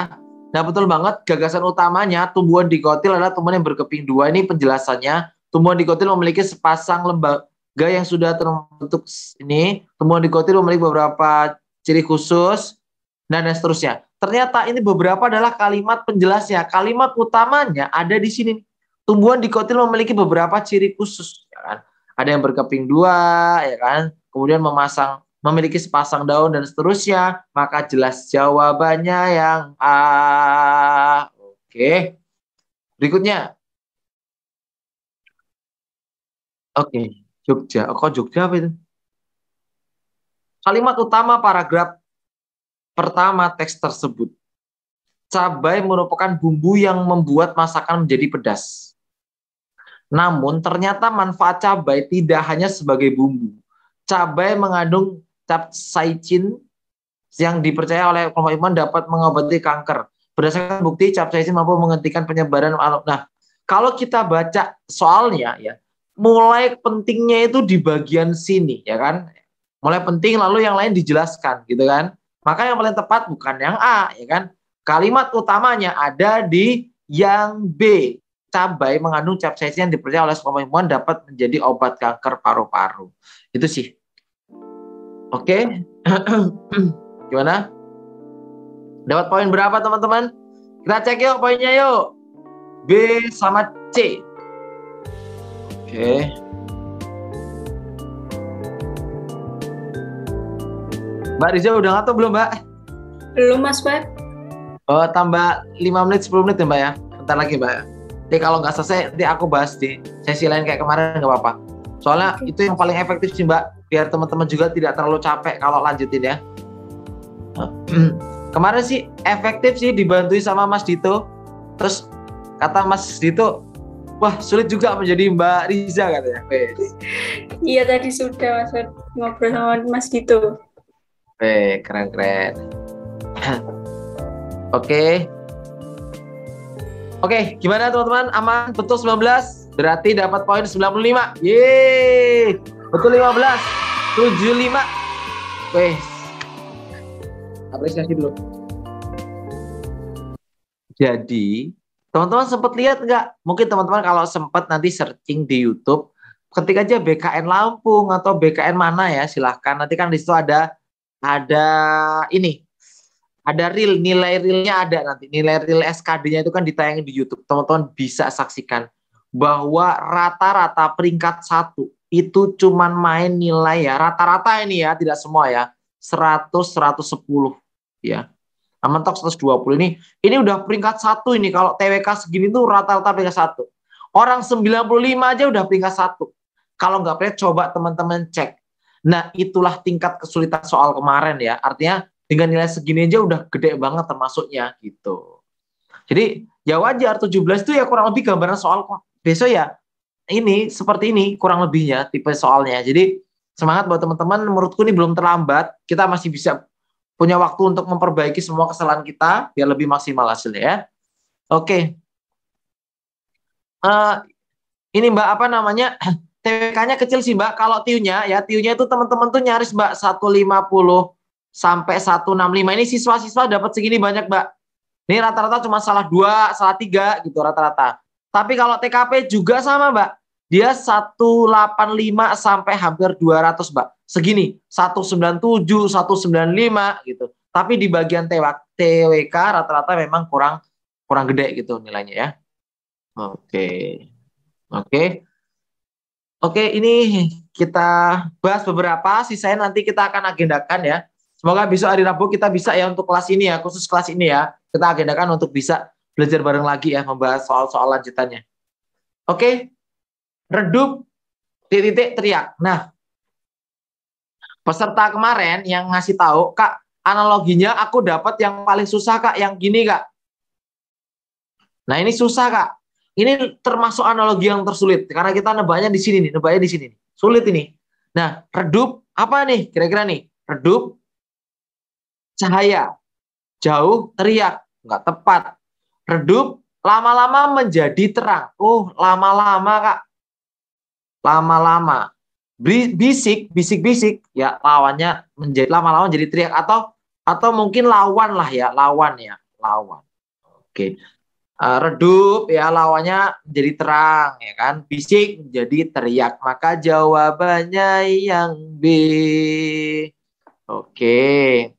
Nah, betul banget. Gagasan utamanya tumbuhan dikotil adalah tumbuhan yang berkeping dua. Ini penjelasannya. Tumbuhan dikotil memiliki sepasang lembaga yang sudah terbentuk ini. Tumbuhan dikotil memiliki beberapa ciri khusus dan seterusnya. Ternyata ini beberapa adalah kalimat penjelasnya. Kalimat utamanya ada di sini. Tumbuhan dikotil memiliki beberapa ciri khusus, ya kan? Ada yang berkeping dua, ya kan? Kemudian memiliki sepasang daun dan seterusnya. Maka jelas jawabannya yang A. Oke. Berikutnya. Oke. Jogja. Kok Jogja apa itu? Kalimat utama paragraf pertama teks tersebut. Cabai merupakan bumbu yang membuat masakan menjadi pedas. Namun ternyata manfaat cabai tidak hanya sebagai bumbu. Cabai mengandung capsaicin yang dipercaya oleh kelompok ilmuwan dapat mengobati kanker. Berdasarkan bukti, capsaicin mampu menghentikan penyebaran. Nah, kalau kita baca soalnya ya, mulai pentingnya itu di bagian sini, ya kan? Mulai penting lalu yang lain dijelaskan, gitu kan? Maka yang paling tepat bukan yang A, ya kan? Kalimat utamanya ada di yang B. Cabai mengandung capsaicin yang dipercaya oleh kelompok ilmuwan dapat menjadi obat kanker paru-paru. Itu sih. Oke. Gimana? Dapat poin berapa teman-teman? Kita cek yuk poinnya yuk. B sama C. Oke. Mbak Riza udah ngantuk belum, Mbak? Belum, Mas Pak. Oh, tambah 5 menit, 10 menit ya, Mbak ya? Bentar lagi, Mbak. Nanti kalau nggak selesai, nanti aku bahas di sesi lain kayak kemarin, nggak apa-apa. Soalnya itu yang paling efektif sih, Mbak. Biar teman-teman juga tidak terlalu capek kalau lanjutin ya. Kemarin sih efektif sih, dibantuin sama Mas Dito. Terus kata Mas Dito, Wah, sulit juga menjadi Mbak Riza katanya. Wes. Iya tadi sudah Mas ngobrol sama Mas Dito. Keren. Oke. Oke, gimana teman-teman? Aman? Betul 19? Berarti dapat poin 95. Yeay. Betul 15. 75. Wes. Apresiasi dulu. Jadi, teman-teman sempat lihat nggak? Mungkin teman-teman kalau sempat nanti searching di YouTube, ketik aja BKN Lampung atau BKN mana ya, silahkan. Nanti kan di situ ada ini, ada real, nilai realnya ada nanti. Nilai real SKD-nya itu kan ditayangin di YouTube. Teman-teman bisa saksikan bahwa rata-rata peringkat 1 itu cuman main nilai ya, rata-rata ini ya, tidak semua ya, 100-110 ya. Mentok 120 ini udah peringkat 1 ini. Kalau TWK segini tuh rata-rata peringkat 1. Orang 95 aja udah peringkat 1. Kalau nggak percaya coba teman-teman cek. Nah, itulah tingkat kesulitan soal kemarin ya. Artinya dengan nilai segini aja udah gede banget termasuknya gitu. Jadi ya wajar 17 itu ya kurang lebih gambaran soal besok ya. Ini seperti ini kurang lebihnya tipe soalnya. Jadi semangat buat teman-teman. Menurutku ini belum terlambat. Kita masih bisa punya waktu untuk memperbaiki semua kesalahan kita biar lebih maksimal hasilnya ya. Oke. Ini Mbak apa namanya? TWK-nya kecil sih Mbak. Kalau TIU-nya ya, TIU-nya itu teman-teman tuh nyaris Mbak 150 sampai 165. Ini siswa-siswa dapat segini banyak Mbak. Ini rata-rata cuma salah 2, salah 3 gitu rata-rata. Tapi kalau TKP juga sama Mbak. Dia 185 sampai hampir 200 Mbak. Segini, 197, 195 gitu. Tapi di bagian TWK rata-rata memang kurang gede gitu nilainya ya. Oke, ini kita bahas beberapa, sisanya nanti kita akan agendakan ya. Semoga besok hari Rabu kita bisa ya untuk kelas ini ya, khusus kelas ini ya. Kita agendakan untuk bisa belajar bareng lagi ya, membahas soal-soal lanjutannya. Oke. Redup, titik teriak. Nah, peserta kemarin yang ngasih tahu, Kak, analoginya aku dapat yang paling susah, Kak, yang gini, Kak. Nah, ini susah, Kak. Ini termasuk analogi yang tersulit karena kita nebaknya di sini nih, Sulit ini. Nah, redup apa nih? Kira-kira nih, redup cahaya, jauh teriak, nggak tepat. Redup lama-lama menjadi terang. Oh, lama-lama, Kak. Lama-lama bisik ya lawannya menjadi lama-lama jadi teriak atau mungkin lawan ya. Oke. Redup ya lawannya jadi terang ya kan, bisik menjadi teriak, maka jawabannya yang B. Oke,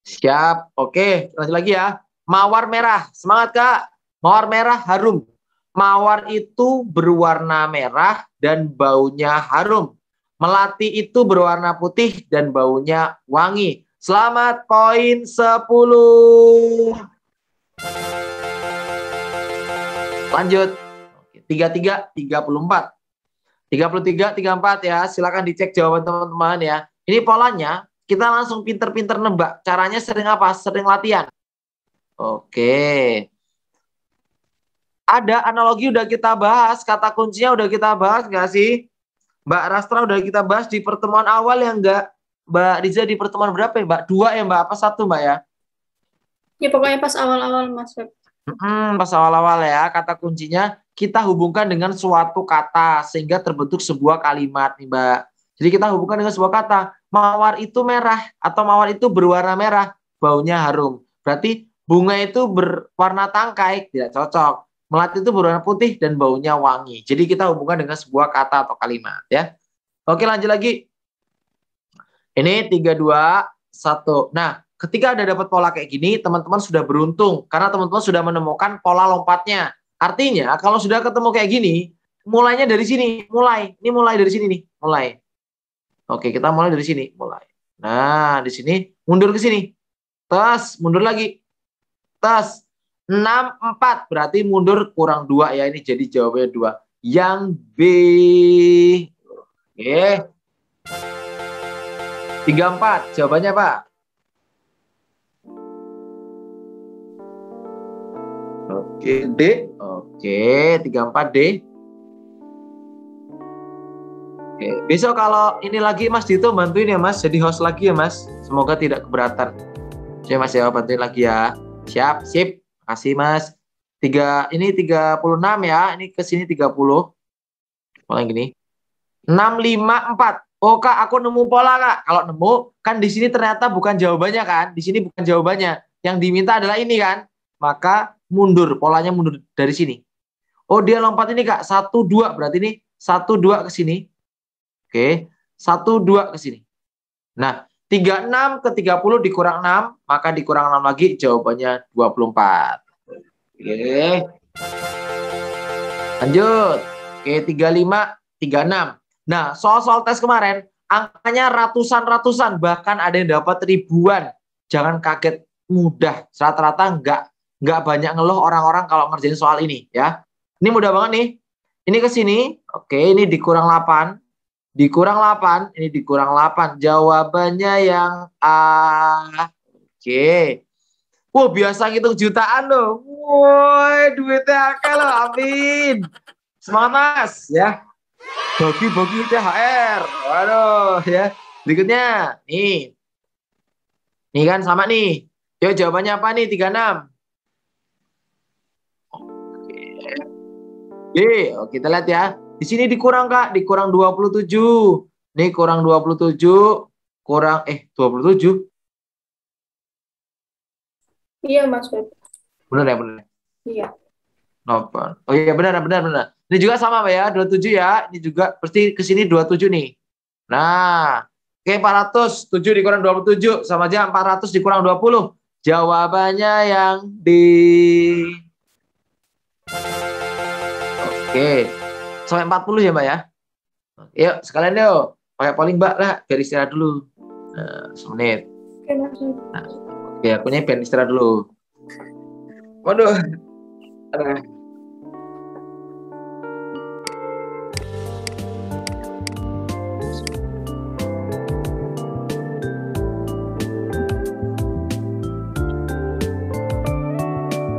siap. Oke, lanjut lagi ya. Mawar merah, semangat Kak. Mawar merah harum. Mawar itu berwarna merah dan baunya harum. Melati itu berwarna putih dan baunya wangi. Selamat poin 10. Lanjut. 33, 34. 33, 34 ya. Silakan dicek jawaban teman-teman ya. Ini polanya, kita langsung pinter-pinter nebak. Caranya sering apa? Sering latihan. Oke. Ada analogi udah kita bahas, kata kuncinya udah kita bahas nggak sih? Mbak Rastra udah kita bahas di pertemuan awal ya nggak? Mbak Riza di pertemuan berapa ya Mbak? 2 ya Mbak? Apa 1 Mbak ya? Ya pokoknya pas awal-awal Mas Web. Pas awal-awal ya, kata kuncinya kita hubungkan dengan suatu kata sehingga terbentuk sebuah kalimat nih Mbak. Jadi kita hubungkan dengan sebuah kata, mawar itu merah atau mawar itu berwarna merah, baunya harum. Berarti bunga itu berwarna tangkai, tidak cocok. Melati itu berwarna putih dan baunya wangi. Jadi kita hubungkan dengan sebuah kata atau kalimat ya. Oke, lanjut lagi. Ini 3, 2, 1. Nah, ketika ada dapat pola kayak gini, teman-teman sudah beruntung karena teman-teman sudah menemukan pola lompatnya. Artinya, kalau sudah ketemu kayak gini, mulainya dari sini, Ini mulai dari sini nih, mulai. Oke, kita mulai dari sini, mulai. Nah, di sini mundur ke sini. Tes, mundur lagi. Tes. 6, 4. Berarti mundur kurang 2 ya. Ini jadi jawabannya 2. Yang B. Oke. 3, 4. Jawabannya apa? Oke, D. Oke, 34 D. Oke, besok kalau ini lagi Mas Dito bantuin ya Mas, jadi host lagi ya Mas. Semoga tidak keberatan. Saya Mas ya, bantuin lagi ya. Siap, sip. Kasih Mas. 36 ya. Ini ke sini 30. Mulai gini. 6, 5, 4. Oh Kak, aku nemu pola Kak. Kalau nemu, kan di sini ternyata bukan jawabannya kan. Di sini bukan jawabannya. Yang diminta adalah ini kan. Maka mundur, polanya mundur dari sini. Oh dia lompat ini Kak, 1, 2. Berarti ini 1, 2 ke sini. Oke, 1, 2 ke sini. Nah, 36 ke 30 dikurang 6, maka dikurang 6 lagi, jawabannya 24. Oke. Lanjut. Oke, 35, 36. Nah, soal-soal tes kemarin, angkanya ratusan-ratusan, bahkan ada yang dapat ribuan. Jangan kaget, mudah. Rata-rata nggak banyak ngeluh orang-orang kalau ngerjain soal ini, ya. Ini mudah banget nih. Ini ke sini, oke, ini dikurang 8. Dikurang 8, ini dikurang 8. Jawabannya yang A. Oke. Wah, biasa ngitung jutaan loh. Woi, duitnya akeh loh, amin. Semangat Mas, ya. Bagi-bagi THR. Waduh, ya. Berikutnya, nih. Nih kan sama nih. Yuk, jawabannya apa nih? 36. Oke, kita lihat ya. Di sini dikurang Kak, dikurang 27. Nih kurang 27, kurang 27. Iya, Mas Web. Benar ya, benar. Iya. Oh iya, benar. Ini juga sama Mbak ya, 27 ya. Ini juga pasti ke sini 27 nih. Nah, oke 400, 7 dikurang 27 sama aja 400 dikurang 20. Jawabannya yang di Oke. Sampai 40 ya Mbak ya. Yuk sekalian yuk. Pakai polling Mbak lah, biar istirahat dulu. Nah, semenit. Oke, Mas Web. Nah, oke, akunya biar istirahat dulu. Waduh. Aduh.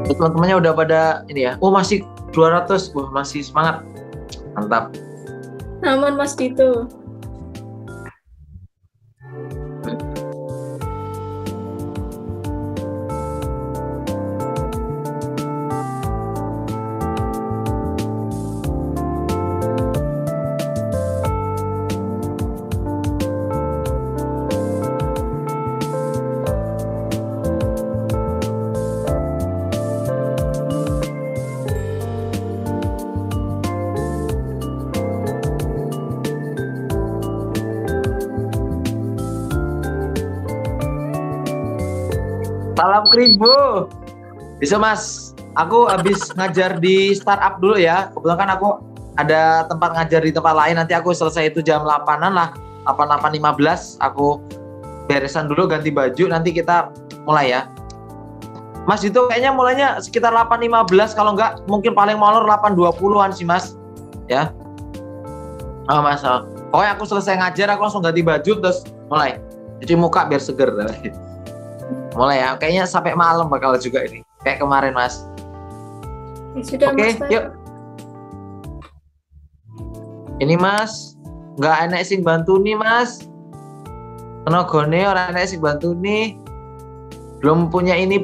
Teman-temannya udah pada ini ya. Oh masih 200. Wah masih semangat. Mantap. Aman, Mas Dito. Salam Krimbo. Bisa Mas. Aku habis ngajar di startup dulu ya. Kebetulan kan aku ada tempat ngajar di tempat lain. Nanti aku selesai itu jam 8-an lah. 8:15 aku beresan dulu ganti baju. Nanti kita mulai ya. Mas itu kayaknya mulainya sekitar 8:15. Kalau enggak mungkin paling molor 8:20-an sih Mas. Ya. Oh Mas. Pokoknya aku selesai ngajar aku langsung ganti baju terus mulai. Cuci muka biar seger. Mulai ya, kayaknya sampai malam bakal juga ini. Kayak kemarin, Mas. Ya, sudah, Oke, Mas. yuk. Ini, Mas. Nggak enak sing bantu nih, Mas. Tenagane orang enak sing bantu nih. Belum punya ini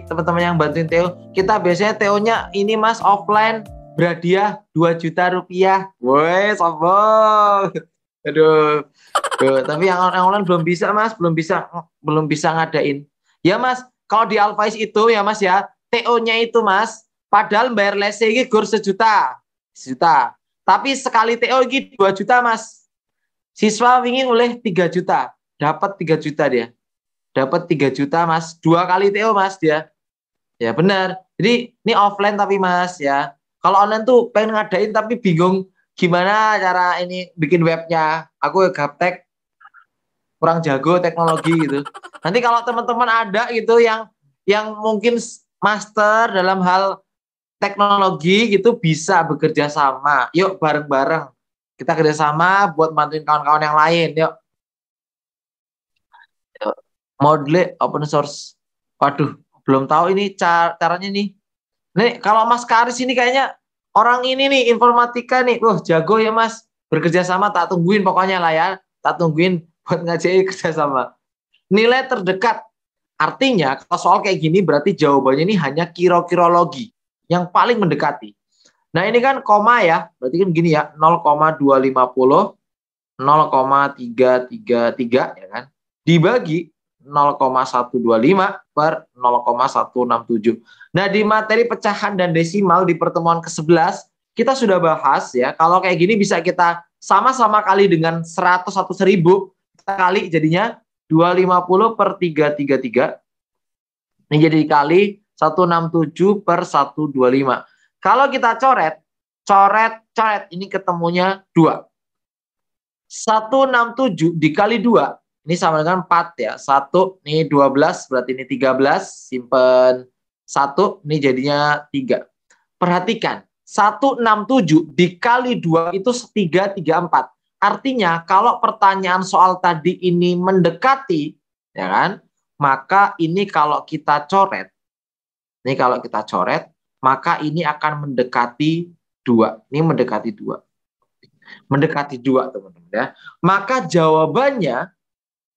teman-teman yang bantuin Theo. Kita biasanya Theo-nya ini, Mas, offline berhadiah 2 juta rupiah. Woi, sombong. Aduh. Tuh, tapi yang online belum bisa Mas, belum bisa ngadain. Ya Mas, kalau di Alphais itu ya Mas ya, TO-nya itu Mas, padahal bayar lese ini gur 1 juta. Tapi sekali TO ini 2 juta Mas. Siswa ingin oleh 3 juta, dapat 3 juta dia. Dapat 3 juta Mas, 2 kali TO Mas dia. Ya benar. Jadi ini offline tapi Mas ya. Kalau online tuh pengen ngadain tapi bingung gimana cara ini bikin webnya. Aku gaptek kurang jago teknologi gitu. Nanti kalau teman-teman ada gitu yang mungkin master dalam hal teknologi gitu bisa bekerja sama. Yuk bareng-bareng kita kerjasama buat bantuin kawan-kawan yang lain. Yuk. Modle open source. Waduh, belum tahu ini caranya nih. Nih, kalau Mas Karis ini kayaknya orang ini nih, informatika nih. Wah, jago ya Mas. Bekerja sama, tak tungguin pokoknya lah ya. Tak tungguin buat ngajari kerja sama. Nilai terdekat. Artinya, kalau soal kayak gini berarti jawabannya ini hanya kira-kirologi. Yang paling mendekati. Nah, ini kan koma ya. Berarti kan gini ya. 0,250, 0,333 ya kan. Dibagi 0,125 per 0,167. Nah, di materi pecahan dan desimal di pertemuan ke-11, kita sudah bahas ya, kalau kayak gini bisa kita sama-sama kali dengan 100 atau 1000, kita kali jadinya 250 per 333. Ini jadi dikali 167 per 125. Kalau kita coret, ini ketemunya 2. 167 dikali 2, ini sama dengan 4 ya. 1, ini 12, berarti ini 13, simpen 1, ini jadinya 3. Perhatikan, 167 dikali 2 itu 334. Artinya kalau pertanyaan soal tadi ini mendekati, ya kan, maka ini kalau kita coret, maka ini akan mendekati 2. Ini mendekati 2. Mendekati 2, teman-teman ya. Maka jawabannya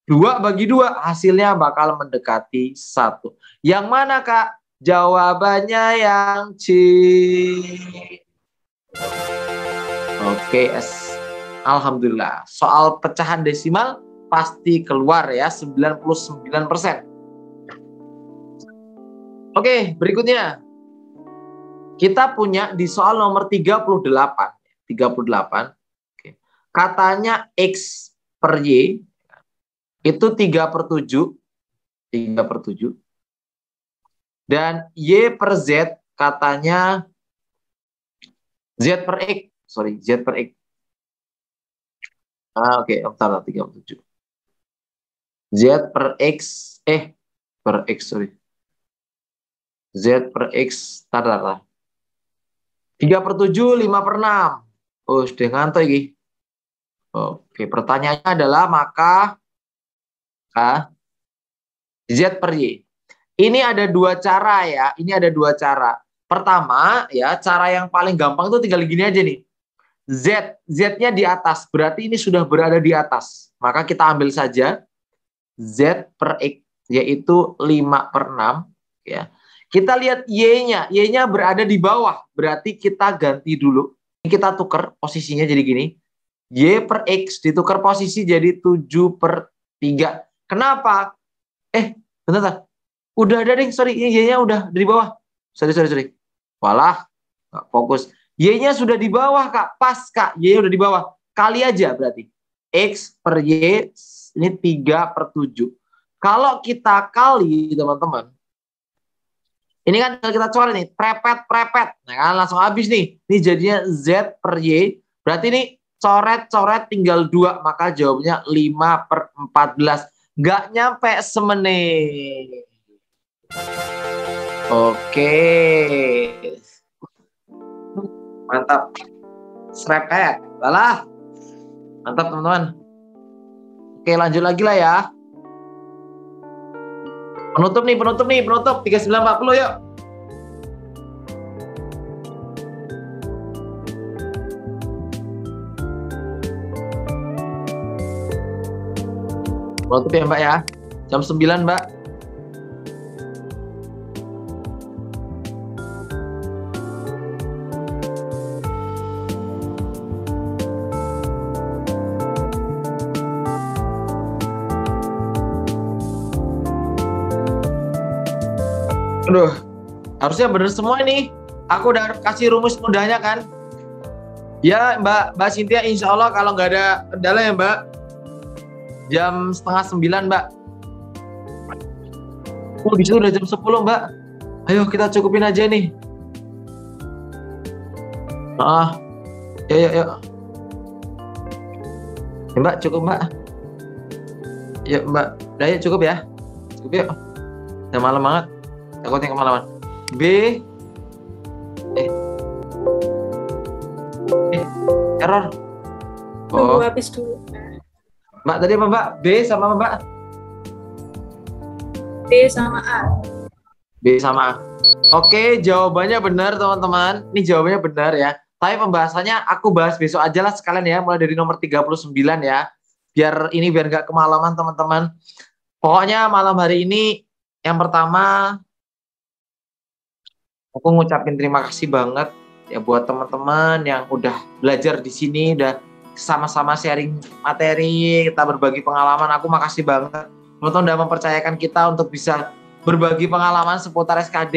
2 bagi 2 hasilnya bakal mendekati 1. Yang mana, Kak? Jawabannya yang C. Oke, alhamdulillah. Soal pecahan desimal pasti keluar ya, 99%. Oke, berikutnya. Kita punya di soal nomor 38. 38. Oke. Katanya X per Y itu 3/7. 3/7. Dan Y per Z katanya Z per X. Sorry, Z per X. Oke, bentar, 37. Z per X, per X, sorry. Z per X, tar. 3/7, 5/6. Oh, sudah ngantuk ini. Oke, pertanyaannya adalah maka Z per Y. Ini ada 2 cara ya. Ini ada 2 cara. Pertama ya, cara yang paling gampang itu tinggal gini aja nih. Z-nya di atas. Berarti ini sudah berada di atas. Maka kita ambil saja Z per X, yaitu 5/6 ya. Kita lihat Y-nya. Y-nya berada di bawah. Berarti kita ganti dulu. Ini kita tukar posisinya jadi gini. Y per X ditukar posisi jadi 7/3. Kenapa? Bentar. Udah ada deh, sorry. Y-nya udah di bawah. Sorry. Walah, nggak fokus. Y-nya sudah di bawah, Kak. Pas, Kak. Y-nya udah di bawah. Kali aja berarti. X per Y ini 3/7. Kalau kita kali, teman-teman. Ini kan kita coret nih. Prepet. Nah kan langsung habis nih. Ini jadinya Z per Y. Berarti ini coret tinggal 2. Maka jawabnya 5/14. Nggak nyampe semenit. Oke. Mantap. Srepet. Balah. Mantap, teman-teman. Oke, lanjut lagi lah ya. Penutup. 3940 yuk. Penutup ya, Mbak ya. Jam 9, Mbak. Aduh, harusnya bener semua ini. Aku udah kasih rumus mudahnya kan. Ya Mbak Cynthia, insya Allah kalau nggak ada kendala ya Mbak, jam 8:30 Mbak. Di situ udah jam 10 Mbak. Ayo kita cukupin aja nih. Yuk. Ya, Mbak, cukup Mbak. Yuk Mbak, udah yuk cukup ya. Cukup yuk. Udah malam banget. Takutnya kemalaman. Error. Tunggu habis dulu. Mbak tadi apa Mbak? B sama apa Mbak? B sama A. B sama A. Oke, jawabannya benar teman-teman. Ini jawabannya benar ya. Tapi pembahasannya aku bahas besok aja lah sekalian ya, mulai dari nomor 39 ya. Biar nggak kemalaman teman-teman. Pokoknya malam hari ini yang pertama aku ngucapin terima kasih banget ya buat teman-teman yang udah belajar di sini, udah sama-sama sharing materi, kita berbagi pengalaman. Aku makasih banget. Teman-teman udah mempercayakan kita untuk bisa berbagi pengalaman seputar SKD,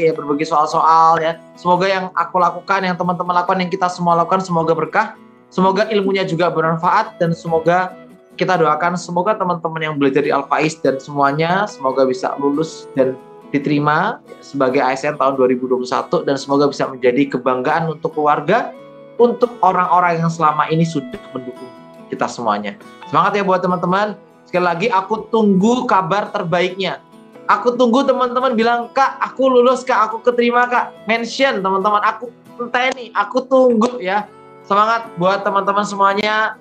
ya berbagi soal-soal ya. Semoga yang aku lakukan, yang teman-teman lakukan, yang kita semua lakukan semoga berkah. Semoga ilmunya juga bermanfaat dan semoga kita doakan semoga teman-teman yang belajar di Al-Faiz dan semuanya semoga bisa lulus dan diterima sebagai ASN tahun 2021 dan semoga bisa menjadi kebanggaan untuk keluarga, untuk orang-orang yang selama ini sudah mendukung kita semuanya. Semangat ya buat teman-teman. Sekali lagi aku tunggu kabar terbaiknya. Aku tunggu teman-teman bilang, Kak, aku lulus, Kak, aku keterima, Kak. Mention teman-teman, aku entah nih, aku tunggu ya. Semangat buat teman-teman semuanya.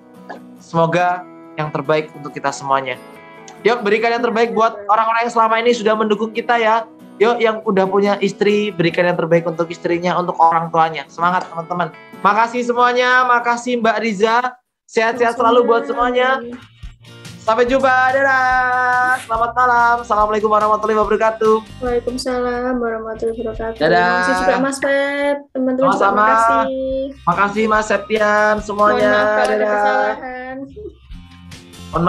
Semoga yang terbaik untuk kita semuanya. Yuk, berikan yang terbaik buat orang-orang yang selama ini sudah mendukung kita ya. Yuk, yang udah punya istri, berikan yang terbaik untuk istrinya, untuk orang tuanya. Semangat teman-teman. Makasih semuanya, makasih Mbak Riza. Sehat-sehat selalu buat semuanya. Sampai jumpa, dadah. Selamat malam. Assalamualaikum warahmatullahi wabarakatuh. Waalaikumsalam warahmatullahi wabarakatuh. Dadah. Terima kasih juga Mas Pep. Teman-teman juga Sama-sama. makasih. Makasih Mas Septian semuanya. Mohon maaf kalau ada Dadah. kesalahan. Mohon maaf.